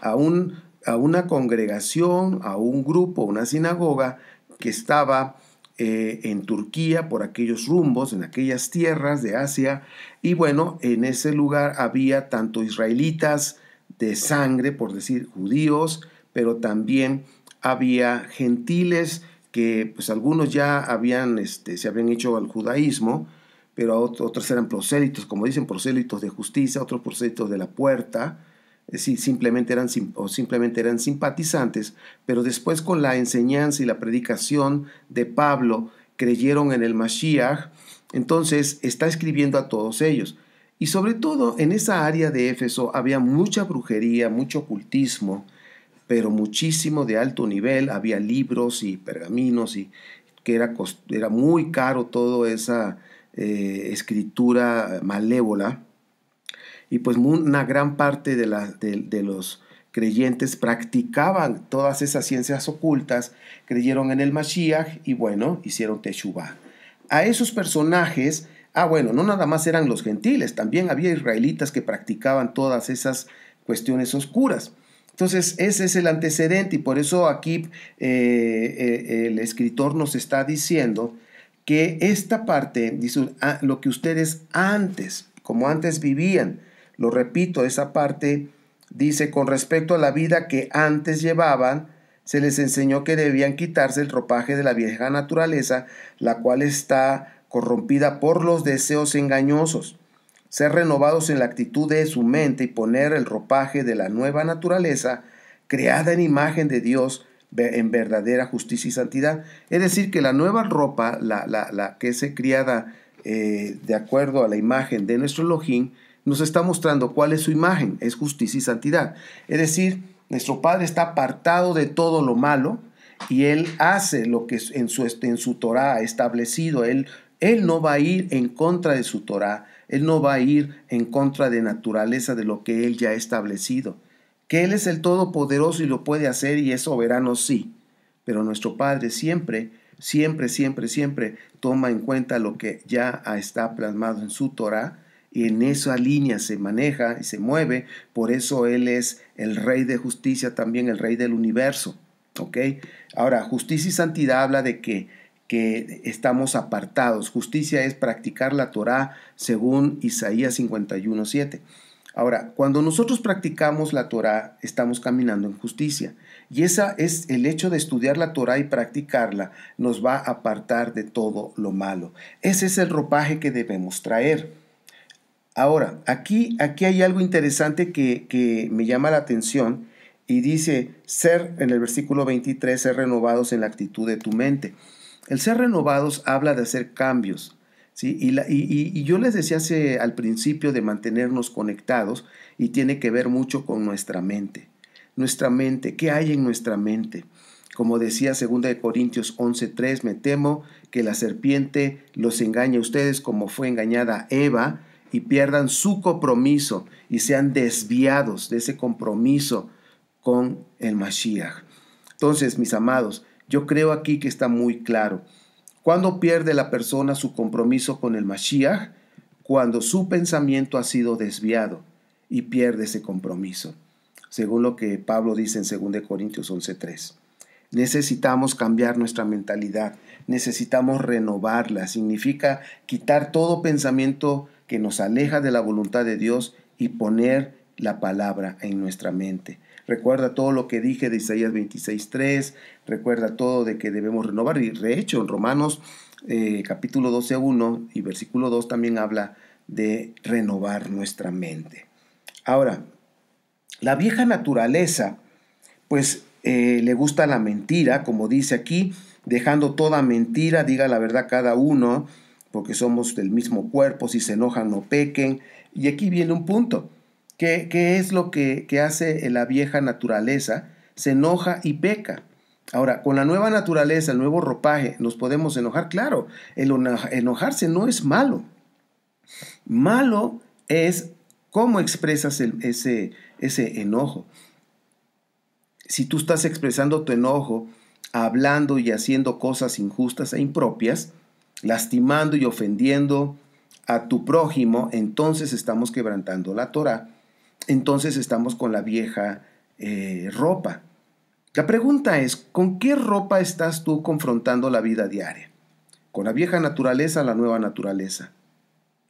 a una congregación, a un grupo, una sinagoga que estaba en Turquía, por aquellos rumbos, en aquellas tierras de Asia. Y bueno, en ese lugar había tanto israelitas de sangre, por decir judíos, pero también había gentiles que pues algunos ya se habían hecho al judaísmo, pero otros eran prosélitos, como dicen, prosélitos de justicia, otros prosélitos de la puerta, es decir, simplemente eran simpatizantes, pero después con la enseñanza y la predicación de Pablo creyeron en el Mashiach. Entonces está escribiendo a todos ellos. Y sobre todo en esa área de Éfeso había mucha brujería, mucho ocultismo, pero muchísimo de alto nivel. Había libros y pergaminos y que era muy caro toda esa escritura malévola. Y pues una gran parte de los creyentes practicaban todas esas ciencias ocultas, creyeron en el Mashiach y bueno, hicieron Teshuvah. A esos personajes, bueno, no nada más eran los gentiles, también había israelitas que practicaban todas esas cuestiones oscuras. Entonces, ese es el antecedente y por eso aquí el escritor nos está diciendo que esta parte, dice, lo que ustedes antes, como antes vivían, lo repito, esa parte dice, con respecto a la vida que antes llevaban, se les enseñó que debían quitarse el ropaje de la vieja naturaleza, la cual está corrompida por los deseos engañosos, ser renovados en la actitud de su mente y poner el ropaje de la nueva naturaleza, creada en imagen de Dios, en verdadera justicia y santidad. Es decir, que la nueva ropa, la que es criada de acuerdo a la imagen de nuestro Elohim, nos está mostrando cuál es su imagen, es justicia y santidad. Es decir, nuestro Padre está apartado de todo lo malo y Él hace lo que en su Torah ha establecido. Él no va a ir en contra de su Torah, Él no va a ir en contra de naturaleza de lo que Él ya ha establecido. Que Él es el Todopoderoso y lo puede hacer y es soberano, sí. Pero nuestro Padre siempre toma en cuenta lo que ya está plasmado en su Torah. Y en esa línea se maneja y se mueve, por eso Él es el Rey de justicia, también el Rey del universo. ¿Ok? Ahora, justicia y santidad habla de que estamos apartados. Justicia es practicar la Torah según Isaías 51:7. Ahora, cuando nosotros practicamos la Torah, estamos caminando en justicia. Y esa es el hecho de estudiar la Torah y practicarla, nos va a apartar de todo lo malo. Ese es el ropaje que debemos traer. Ahora, aquí hay algo interesante que me llama la atención y dice, en el versículo 23, ser renovados en la actitud de tu mente. El ser renovados habla de hacer cambios, ¿sí? Y yo les decía al principio de mantenernos conectados y tiene que ver mucho con nuestra mente. Nuestra mente, ¿qué hay en nuestra mente? Como decía 2 Corintios 11:3, me temo que la serpiente los engañe a ustedes como fue engañada Eva, y pierdan su compromiso y sean desviados de ese compromiso con el Mashiach. Entonces, mis amados, yo creo aquí que está muy claro. ¿Cuándo pierde la persona su compromiso con el Mashiach? Cuando su pensamiento ha sido desviado y pierde ese compromiso, según lo que Pablo dice en 2 Corintios 11:3. Necesitamos cambiar nuestra mentalidad, necesitamos renovarla. Significa quitar todo pensamiento que nos aleja de la voluntad de Dios y poner la palabra en nuestra mente. Recuerda todo lo que dije de Isaías 26:3, recuerda todo de que debemos renovar. Y de hecho, en Romanos capítulo 12:1 y versículo 2 también habla de renovar nuestra mente. Ahora, la vieja naturaleza, pues le gusta la mentira, como dice aquí, dejando toda mentira, diga la verdad cada uno, porque somos del mismo cuerpo, si se enojan no pequen. Y aquí viene un punto. ¿Qué es lo que hace la vieja naturaleza? Se enoja y peca. Ahora, con la nueva naturaleza, el nuevo ropaje, ¿nos podemos enojar? Claro, el enojarse no es malo. Malo es cómo expresas ese enojo. Si tú estás expresando tu enojo, hablando y haciendo cosas injustas e impropias, lastimando y ofendiendo a tu prójimo, entonces estamos quebrantando la Torá, entonces estamos con la vieja ropa. La pregunta es, ¿con qué ropa estás tú confrontando la vida diaria? ¿Con la vieja naturaleza o la nueva naturaleza?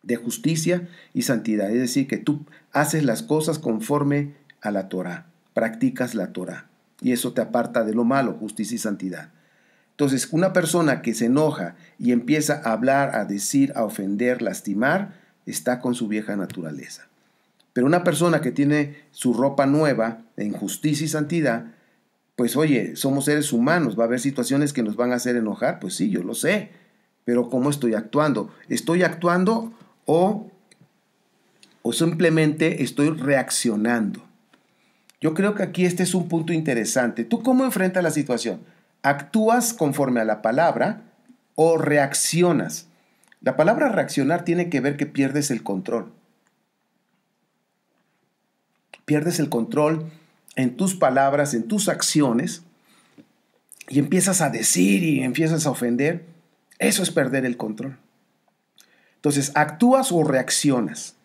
De justicia y santidad, es decir, que tú haces las cosas conforme a la Torá, practicas la Torá, y eso te aparta de lo malo, justicia y santidad. Entonces, una persona que se enoja y empieza a hablar, a decir, a ofender, lastimar, está con su vieja naturaleza. Pero una persona que tiene su ropa nueva en justicia y santidad, pues oye, somos seres humanos, va a haber situaciones que nos van a hacer enojar, pues sí, yo lo sé, pero ¿cómo estoy actuando? ¿Estoy actuando o simplemente estoy reaccionando? Yo creo que aquí este es un punto interesante. ¿Tú cómo enfrentas la situación? ¿Actúas conforme a la palabra o reaccionas? La palabra reaccionar tiene que ver que pierdes el control. Pierdes el control en tus palabras, en tus acciones, y empiezas a decir y empiezas a ofender. Eso es perder el control. Entonces, ¿actúas o reaccionas?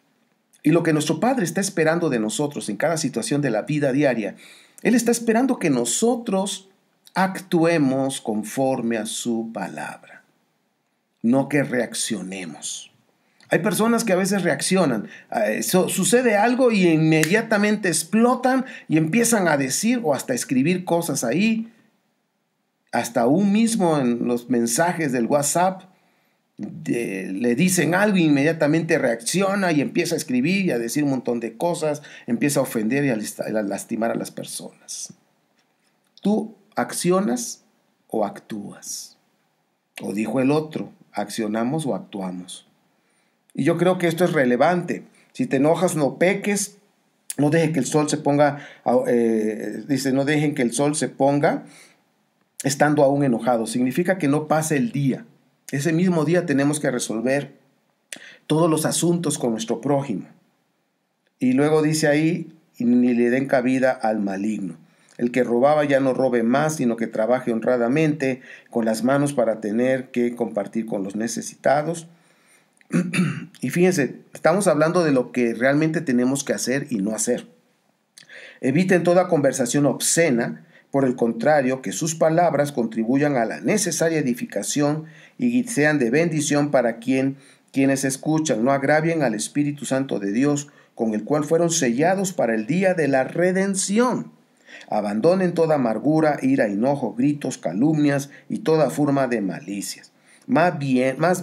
Y lo que nuestro Padre está esperando de nosotros en cada situación de la vida diaria, Él está esperando que nosotros actuemos conforme a su palabra, no que reaccionemos. Hay personas que a veces reaccionan, sucede algo y inmediatamente explotan y empiezan a decir o hasta escribir cosas ahí, hasta aún mismo en los mensajes del WhatsApp, le dicen algo y inmediatamente reacciona y empieza a escribir y a decir un montón de cosas, empieza a ofender y a lastimar a las personas. ¿Tú accionas o actúas? O dijo el otro, ¿accionamos o actuamos? Y yo creo que esto es relevante. Si te enojas, no peques, no dejen que el sol se ponga, no dejen que el sol se ponga estando aún enojado. Significa que no pase el día. Ese mismo día tenemos que resolver todos los asuntos con nuestro prójimo. Y luego dice ahí, y ni le den cabida al maligno. El que robaba ya no robe más, sino que trabaje honradamente con las manos para tener que compartir con los necesitados. Y fíjense, estamos hablando de lo que realmente tenemos que hacer y no hacer. Eviten toda conversación obscena. Por el contrario, que sus palabras contribuyan a la necesaria edificación y sean de bendición para quienes escuchan. No agravien al Espíritu Santo de Dios, con el cual fueron sellados para el día de la redención. Abandonen toda amargura, ira, enojo, gritos, calumnias y toda forma de malicias. Más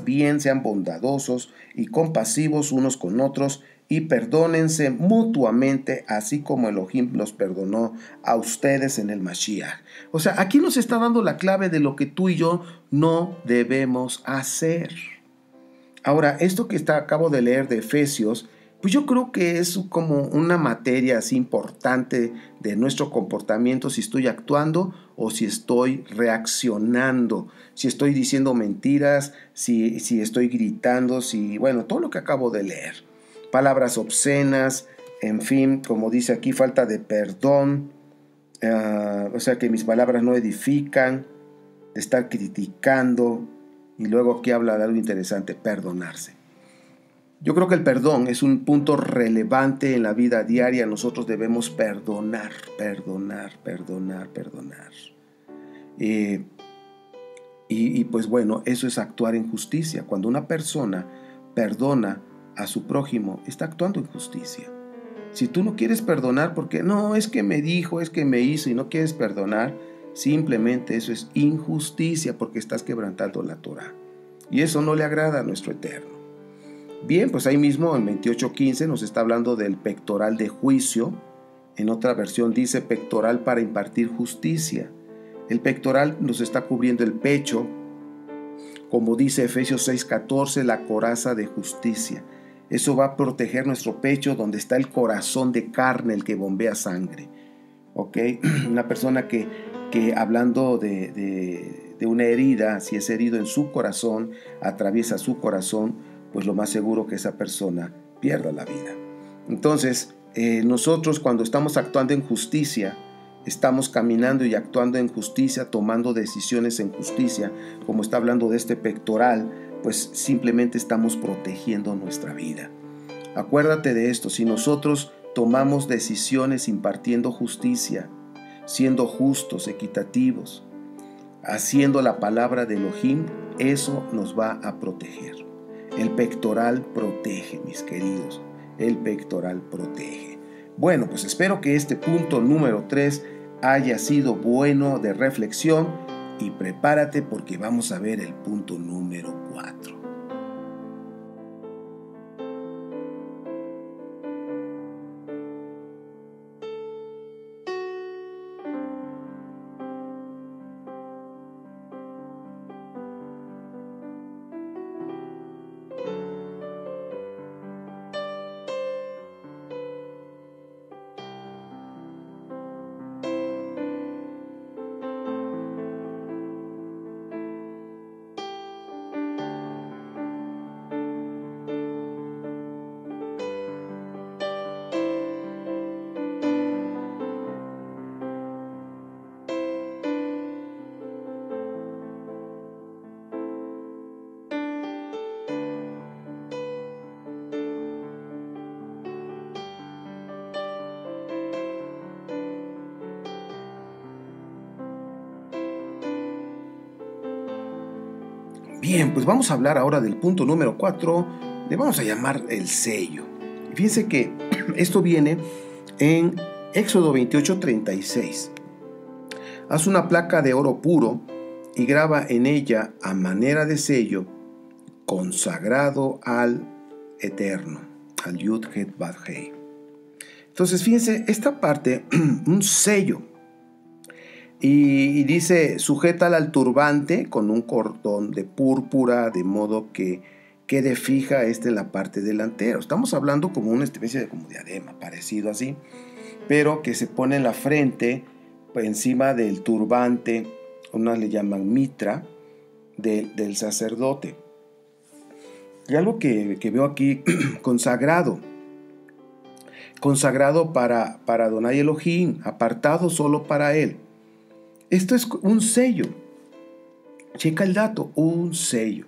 bien sean bondadosos y compasivos unos con otros, y perdónense mutuamente, así como Elohim los perdonó a ustedes en el Mashiach. O sea, aquí nos está dando la clave de lo que tú y yo no debemos hacer. Ahora, esto que acabo de leer de Efesios, pues yo creo que es como una materia así importante de nuestro comportamiento, si estoy actuando o si estoy reaccionando, si estoy diciendo mentiras, si estoy gritando, bueno, todo lo que acabo de leer. Palabras obscenas, en fin, como dice aquí, falta de perdón, o sea que mis palabras no edifican, de estar criticando, y luego aquí habla de algo interesante, perdonarse. Yo creo que el perdón es un punto relevante en la vida diaria. Nosotros debemos perdonar. Y pues bueno, eso es actuar en justicia. Cuando una persona perdona a su prójimo, está actuando en justicia. Si tú no quieres perdonar porque no, es que me dijo, es que me hizo y no quieres perdonar, simplemente eso es injusticia porque estás quebrantando la Torá. Y eso no le agrada a nuestro Eterno. Bien, pues ahí mismo en 28:15 nos está hablando del pectoral de juicio. En otra versión dice pectoral para impartir justicia. El pectoral nos está cubriendo el pecho, como dice Efesios 6:14, la coraza de justicia. Eso va a proteger nuestro pecho donde está el corazón de carne, el que bombea sangre. ¿Ok? Una persona que hablando de una herida, si es herido en su corazón, atraviesa su corazón, pues lo más seguro que esa persona pierda la vida. Entonces, nosotros cuando estamos actuando en justicia, estamos caminando y actuando en justicia, tomando decisiones en justicia, como está hablando de este pectoral, pues simplemente estamos protegiendo nuestra vida. Acuérdate de esto, si nosotros tomamos decisiones impartiendo justicia, siendo justos, equitativos, haciendo la palabra de Elohim, eso nos va a proteger. El pectoral protege, mis queridos. El pectoral protege. Bueno, pues espero que este punto número 3 haya sido bueno de reflexión y prepárate porque vamos a ver el punto número 4. Bien, pues vamos a hablar ahora del punto número 4, le vamos a llamar el sello. Fíjense que esto viene en Éxodo 28:36. Haz una placa de oro puro y graba en ella a manera de sello, consagrado al Eterno, al Yud Het Vav Hei. Entonces, fíjense, esta parte, un sello. Y dice, sujétala al turbante con un cordón de púrpura, de modo que quede fija en la parte delantera. Estamos hablando como una especie de como diadema, parecido así, pero que se pone en la frente, encima del turbante, unas le llaman mitra, del sacerdote. Y algo que veo aquí, consagrado para Adonai Elohim, apartado solo para él. Esto es un sello. Checa el dato, un sello.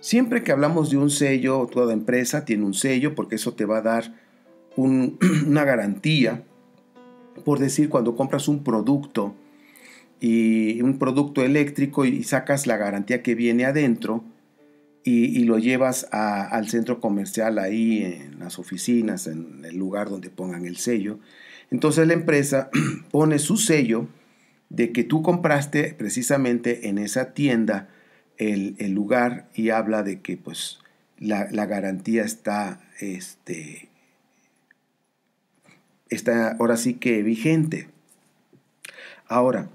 Siempre que hablamos de un sello, toda empresa tiene un sello porque eso te va a dar una garantía. Por decir, cuando compras un producto eléctrico y sacas la garantía que viene adentro y lo llevas al centro comercial ahí en las oficinas, en el lugar donde pongan el sello. Entonces la empresa pone su sello de que tú compraste precisamente en esa tienda el lugar y habla de que pues la garantía está ahora sí que vigente. Ahora,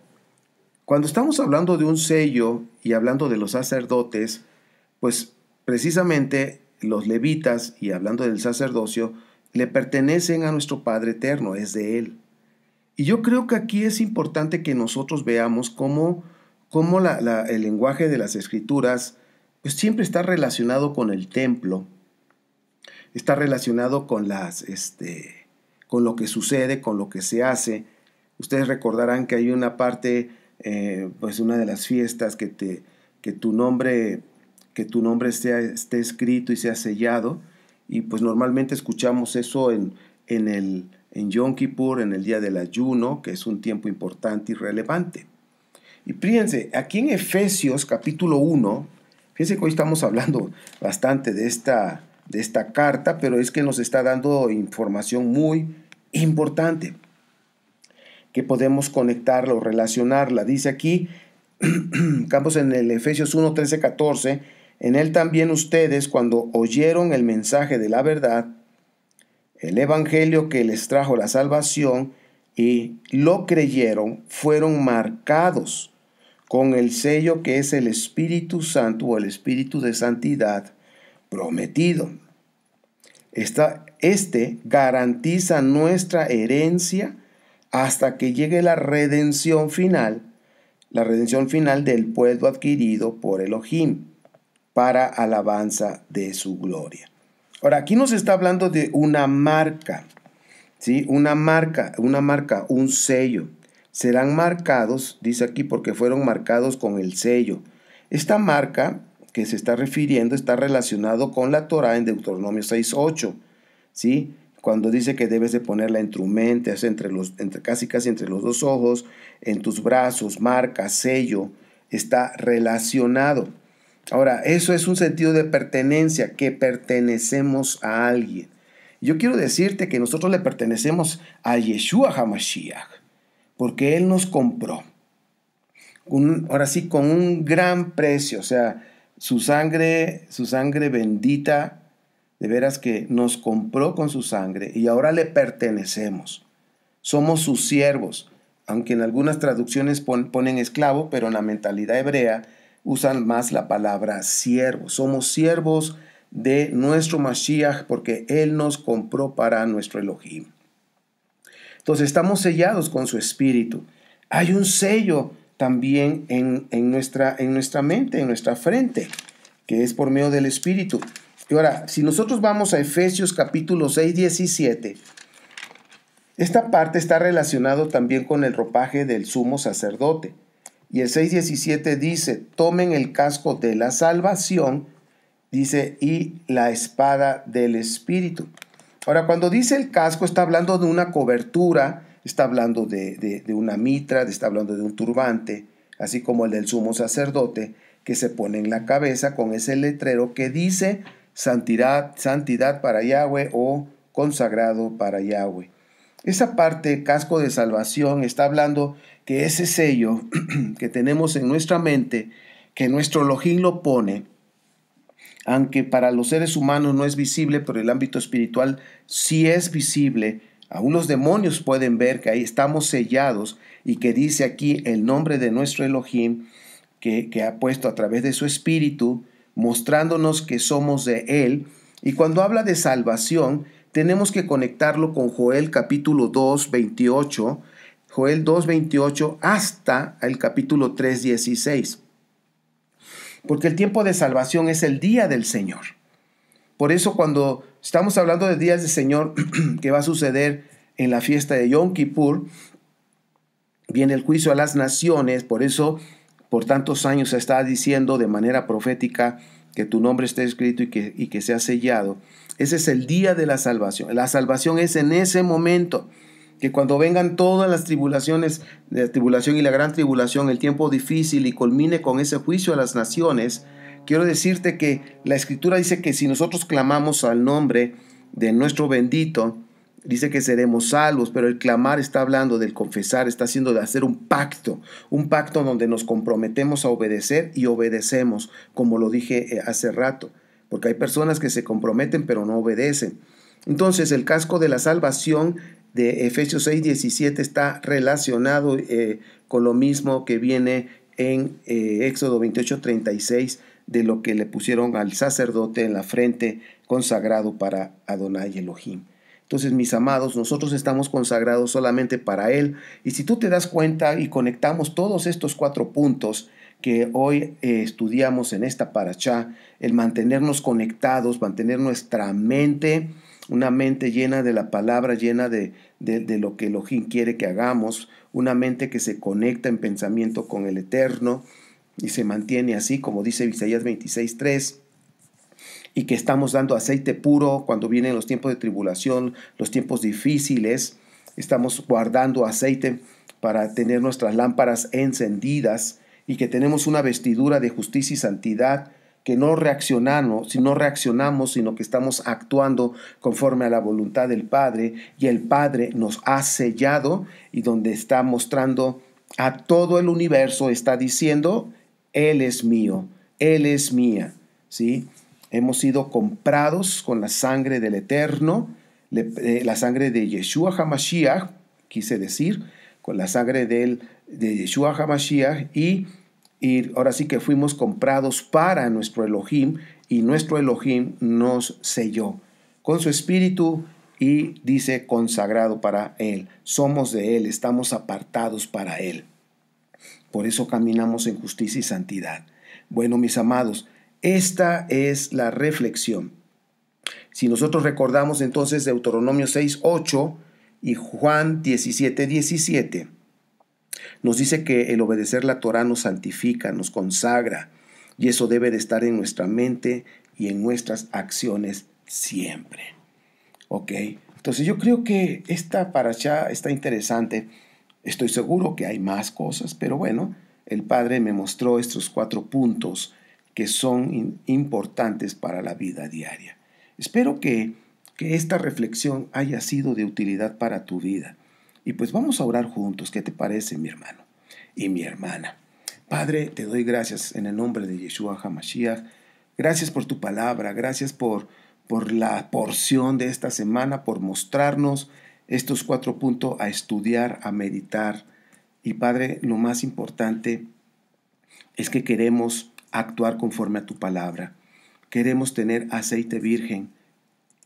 cuando estamos hablando de un sello y hablando de los sacerdotes, pues precisamente los levitas, y hablando del sacerdocio, le pertenecen a nuestro Padre Eterno, es de Él. Y yo creo que aquí es importante que nosotros veamos cómo el lenguaje de las Escrituras pues siempre está relacionado con el templo, está relacionado con con lo que sucede, con lo que se hace. Ustedes recordarán que hay una parte, pues una de las fiestas que tu nombre esté escrito y sea sellado, y pues normalmente escuchamos eso en Yom Kippur, en el día del ayuno, que es un tiempo importante y relevante. Y fíjense, aquí en Efesios capítulo 1, fíjense que hoy estamos hablando bastante de esta carta, pero es que nos está dando información muy importante, que podemos conectarla o relacionarla. Dice aquí, campos en el Efesios 1, 13, 14, en él también ustedes, cuando oyeron el mensaje de la verdad, el evangelio que les trajo la salvación, y lo creyeron, fueron marcados con el sello que es el Espíritu Santo o el Espíritu de Santidad prometido. Este garantiza nuestra herencia hasta que llegue la redención final del pueblo adquirido por Elohim para alabanza de su gloria. Ahora, aquí nos está hablando de una marca, ¿sí? Una marca, un sello. serán marcados, dice aquí, porque fueron marcados con el sello. Esta marca que se está refiriendo está relacionado con la Torá en Deuteronomio 6:8, ¿sí? Cuando dice que debes de ponerla en tu mente, casi entre los dos ojos, en tus brazos, marca, sello, está relacionado. Ahora, eso es un sentido de pertenencia, que pertenecemos a alguien. Yo quiero decirte que nosotros le pertenecemos a Yeshua HaMashiach, porque Él nos compró. Ahora sí, con un gran precio, o sea, su sangre bendita, de veras que nos compró con su sangre y ahora le pertenecemos. Somos sus siervos, aunque en algunas traducciones ponen esclavo, pero en la mentalidad hebrea usan más la palabra siervo. Somos siervos de nuestro Mashiach porque Él nos compró para nuestro Elohim. Entonces estamos sellados con su espíritu. Hay un sello también en nuestra mente, en nuestra frente, que es por medio del espíritu. Y ahora, si nosotros vamos a Efesios capítulo 6, 17, esta parte está relacionado también con el ropaje del sumo sacerdote. Y el 6:17 dice, tomen el casco de la salvación, dice, y la espada del Espíritu. Ahora, cuando dice el casco, está hablando de una cobertura, está hablando de una mitra, está hablando de un turbante, así como el del sumo sacerdote, que se pone en la cabeza con ese letrero que dice santidad, santidad para Yahweh o consagrado para Yahweh. Esa parte, casco de salvación, está hablando que ese sello que tenemos en nuestra mente, que nuestro Elohim lo pone, aunque para los seres humanos no es visible, pero el ámbito espiritual sí es visible. Aún los demonios pueden ver que ahí estamos sellados y que dice aquí el nombre de nuestro Elohim que ha puesto a través de su espíritu, mostrándonos que somos de Él. Y cuando habla de salvación, tenemos que conectarlo con Joel capítulo 2, 28, Joel 2, 28 hasta el capítulo 3, 16. Porque el tiempo de salvación es el día del Señor. Por eso cuando estamos hablando de días del Señor que va a suceder en la fiesta de Yom Kippur, viene el juicio a las naciones. Por eso por tantos años se está diciendo de manera profética que tu nombre esté escrito y que sea sellado. Ese es el día de la salvación. La salvación es en ese momento, que cuando vengan todas las tribulaciones, la tribulación y la gran tribulación, el tiempo difícil y culmine con ese juicio a las naciones, quiero decirte que la Escritura dice que si nosotros clamamos al nombre de nuestro bendito, dice que seremos salvos, pero el clamar está hablando del confesar, está haciendo de hacer un pacto donde nos comprometemos a obedecer y obedecemos, como lo dije hace rato, porque hay personas que se comprometen pero no obedecen. Entonces el casco de la salvación de Efesios 6, 17 está relacionado con lo mismo que viene en Éxodo 28, 36, de lo que le pusieron al sacerdote en la frente consagrado para Adonai Elohim. Entonces, mis amados, nosotros estamos consagrados solamente para Él. Y si tú te das cuenta y conectamos todos estos 4 puntos que hoy estudiamos en esta parashá, el mantenernos conectados, mantener nuestra mente, una mente llena de la palabra, llena de lo que Elohim quiere que hagamos, una mente que se conecta en pensamiento con el Eterno y se mantiene así, como dice Isaías 26:3, y que estamos dando aceite puro cuando vienen los tiempos de tribulación, los tiempos difíciles. Estamos guardando aceite para tener nuestras lámparas encendidas y que tenemos una vestidura de justicia y santidad, que no reaccionamos, sino que estamos actuando conforme a la voluntad del Padre, y el Padre nos ha sellado, y donde está mostrando a todo el universo, está diciendo, Él es mío, Él es mía, ¿sí? Hemos sido comprados con la sangre del Eterno, la sangre de Yeshua HaMashiach, quise decir, con la sangre de Yeshua HaMashiach, y ahora sí que fuimos comprados para nuestro Elohim, y nuestro Elohim nos selló con su espíritu y dice consagrado para Él. Somos de Él, estamos apartados para Él. Por eso caminamos en justicia y santidad. Bueno, mis amados, esta es la reflexión. Si nosotros recordamos entonces Deuteronomio 6:8 y Juan 17:17, Nos dice que el obedecer la Torá nos santifica, nos consagra, y eso debe de estar en nuestra mente y en nuestras acciones siempre. ¿Ok? Entonces yo creo que esta parashá está interesante. Estoy seguro que hay más cosas, pero bueno, el Padre me mostró estos 4 puntos que son importantes para la vida diaria. Espero que esta reflexión haya sido de utilidad para tu vida. Y pues vamos a orar juntos. ¿Qué te parece, mi hermano y mi hermana? Padre, te doy gracias en el nombre de Yeshua HaMashiach. Gracias por tu palabra. Gracias por la porción de esta semana, por mostrarnos estos 4 puntos a estudiar, a meditar. Y Padre, lo más importante es que queremos actuar conforme a tu palabra. Queremos tener aceite virgen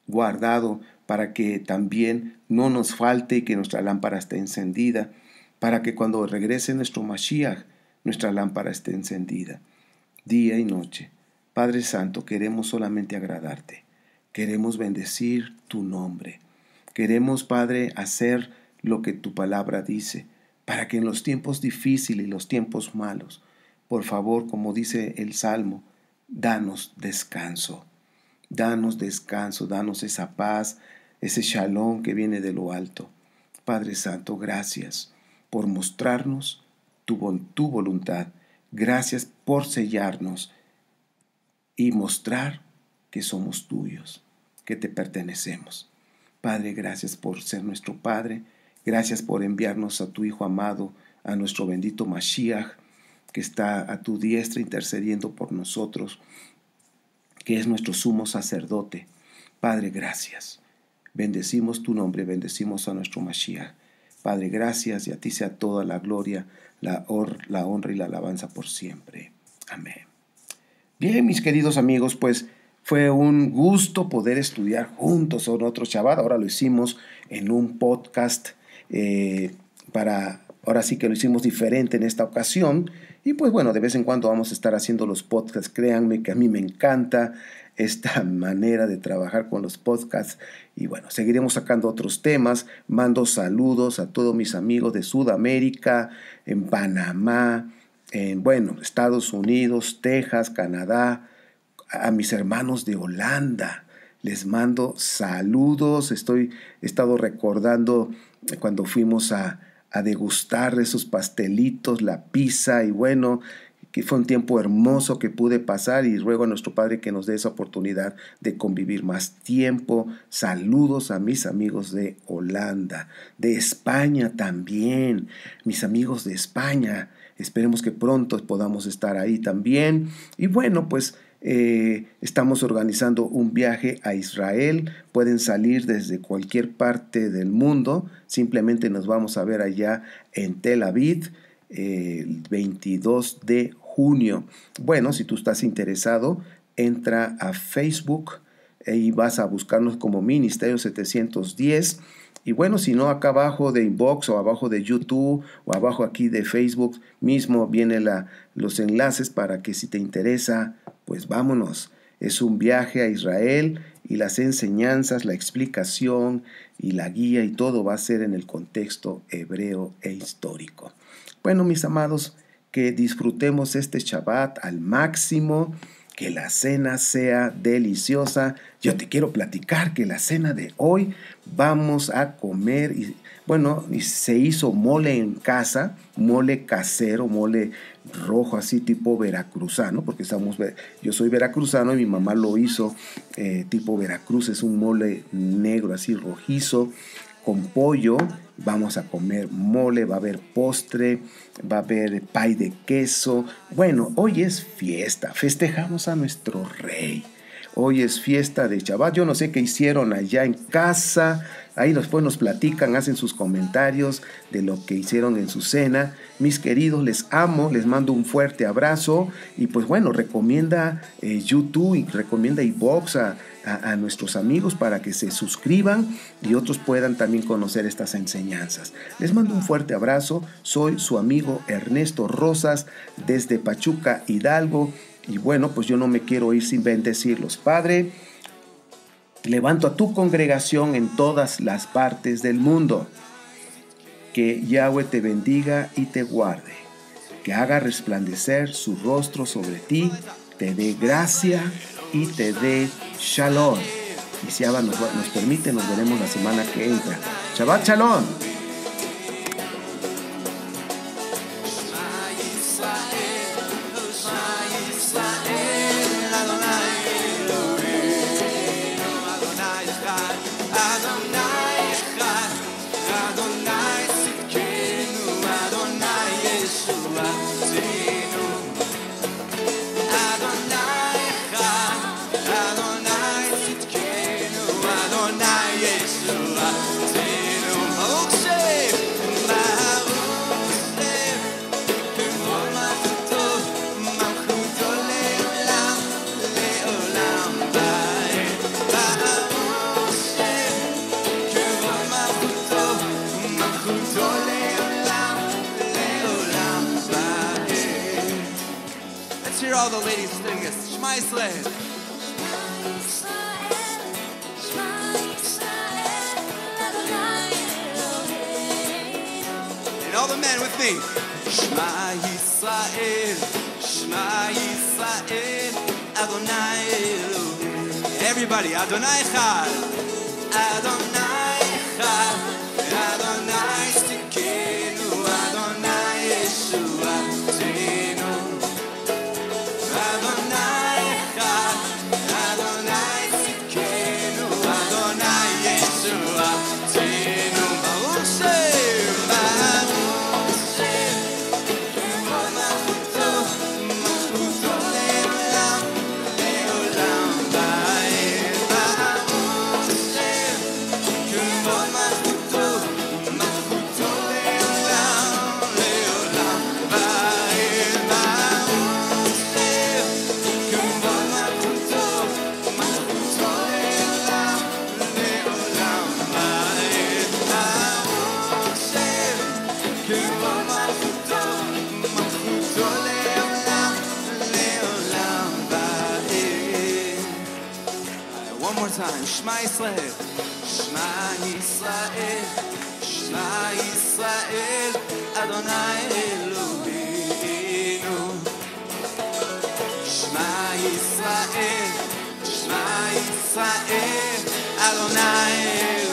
guardado para que también no nos falte y que nuestra lámpara esté encendida, para que cuando regrese nuestro Mashiach, nuestra lámpara esté encendida, día y noche. Padre Santo, queremos solamente agradarte. Queremos bendecir tu nombre. Queremos, Padre, hacer lo que tu palabra dice, para que en los tiempos difíciles y los tiempos malos, por favor, como dice el Salmo, danos descanso. Danos descanso, danos esa paz, ese shalom que viene de lo alto. Padre Santo, gracias por mostrarnos tu voluntad. Gracias por sellarnos y mostrar que somos tuyos, que te pertenecemos. Padre, gracias por ser nuestro Padre. Gracias por enviarnos a tu Hijo amado, a nuestro bendito Mashiach, que está a tu diestra intercediendo por nosotros, que es nuestro sumo sacerdote. Padre, gracias. Bendecimos tu nombre, bendecimos a nuestro Mashiach. Padre, gracias, y a ti sea toda la gloria, la honra y la alabanza por siempre. Amén. Bien, mis queridos amigos, pues fue un gusto poder estudiar juntos sobre otro Shabbat. Ahora lo hicimos en un podcast ahora sí que lo hicimos diferente en esta ocasión. Y pues bueno, de vez en cuando vamos a estar haciendo los podcasts. Créanme que a mí me encanta esta manera de trabajar con los podcasts. Y bueno, seguiremos sacando otros temas. Mando saludos a todos mis amigos de Sudamérica, en Panamá, en Estados Unidos, Texas, Canadá, a mis hermanos de Holanda. Les mando saludos. He estado recordando cuando fuimos a degustar esos pastelitos, la pizza, y bueno, que fue un tiempo hermoso que pude pasar, y ruego a nuestro Padre que nos dé esa oportunidad de convivir más tiempo. Saludos a mis amigos de Holanda, de España también, mis amigos de España. Esperemos que pronto podamos estar ahí también. Y bueno, pues estamos organizando un viaje a Israel. Pueden salir desde cualquier parte del mundo. Simplemente nos vamos a ver allá en Tel Aviv el 22 de junio. Bueno, si tú estás interesado, entra a Facebook y vas a buscarnos como Ministerio 710. Y bueno, si no, acá abajo de inbox o abajo de YouTube o abajo aquí de Facebook mismo vienen los enlaces para que si te interesa, pues vámonos. Es un viaje a Israel, y las enseñanzas, la explicación y la guía y todo va a ser en el contexto hebreo e histórico. Bueno, mis amados, que disfrutemos este Shabbat al máximo, que la cena sea deliciosa. Yo te quiero platicar que la cena de hoy vamos a comer, y se hizo mole en casa, mole casero, mole rojo así tipo veracruzano, porque yo soy veracruzano y mi mamá lo hizo tipo Veracruz. Es un mole negro así rojizo con pollo. Vamos a comer mole, va a haber postre, va a haber pay de queso. Bueno, hoy es fiesta, festejamos a nuestro rey. Hoy es fiesta de Shabbat. Yo no sé qué hicieron allá en casa. Ahí después nos platican, hacen sus comentarios de lo que hicieron en su cena. Mis queridos, les amo, les mando un fuerte abrazo. Y pues bueno, recomienda YouTube y recomienda iVoox a nuestros amigos para que se suscriban y otros puedan también conocer estas enseñanzas. Les mando un fuerte abrazo. Soy su amigo Ernesto Rosas desde Pachuca, Hidalgo. Y bueno, pues yo no me quiero ir sin bendecirlos. Padre, levanto a tu congregación en todas las partes del mundo. Que Yahweh te bendiga y te guarde, que haga resplandecer su rostro sobre ti, te dé gracia y te dé shalom. Y si Abba nos permite, nos veremos la semana que entra. Shabbat shalom. Let's hear all the ladies sing this. Shema Yisrael. And all the men with me. Shema Yisrael, Shema Yisrael, Adonai Elohim. Everybody, Adonai Echad, Adonai Echad, Adonai Tzidkenu, Adonai Yeshua Tzidkenu. Adonai Echad, Adonai Tzidkenu, Adonai Yeshua Tzidkenu. Baruch Shem, Baruch Shem, Kivod Malchuto, Malchuto le'olam, le'olam va'ed. Baruch Shem, Kivod Malchuto, Malchuto le'olam, le'olam va'ed. Baruch Shem, Kivod Malchuto, Malchuto le'olam, le'olam va'ed. Baruch Shem, Kivod Malchuto, Malchuto le'olam, le'olam va'ed. One more time. Shema Yisrael. Shema Yisrael. Shema Yisrael. Adonai Eloheinu. Shema Yisrael. Shema Yisrael. Adonai Eloheinu.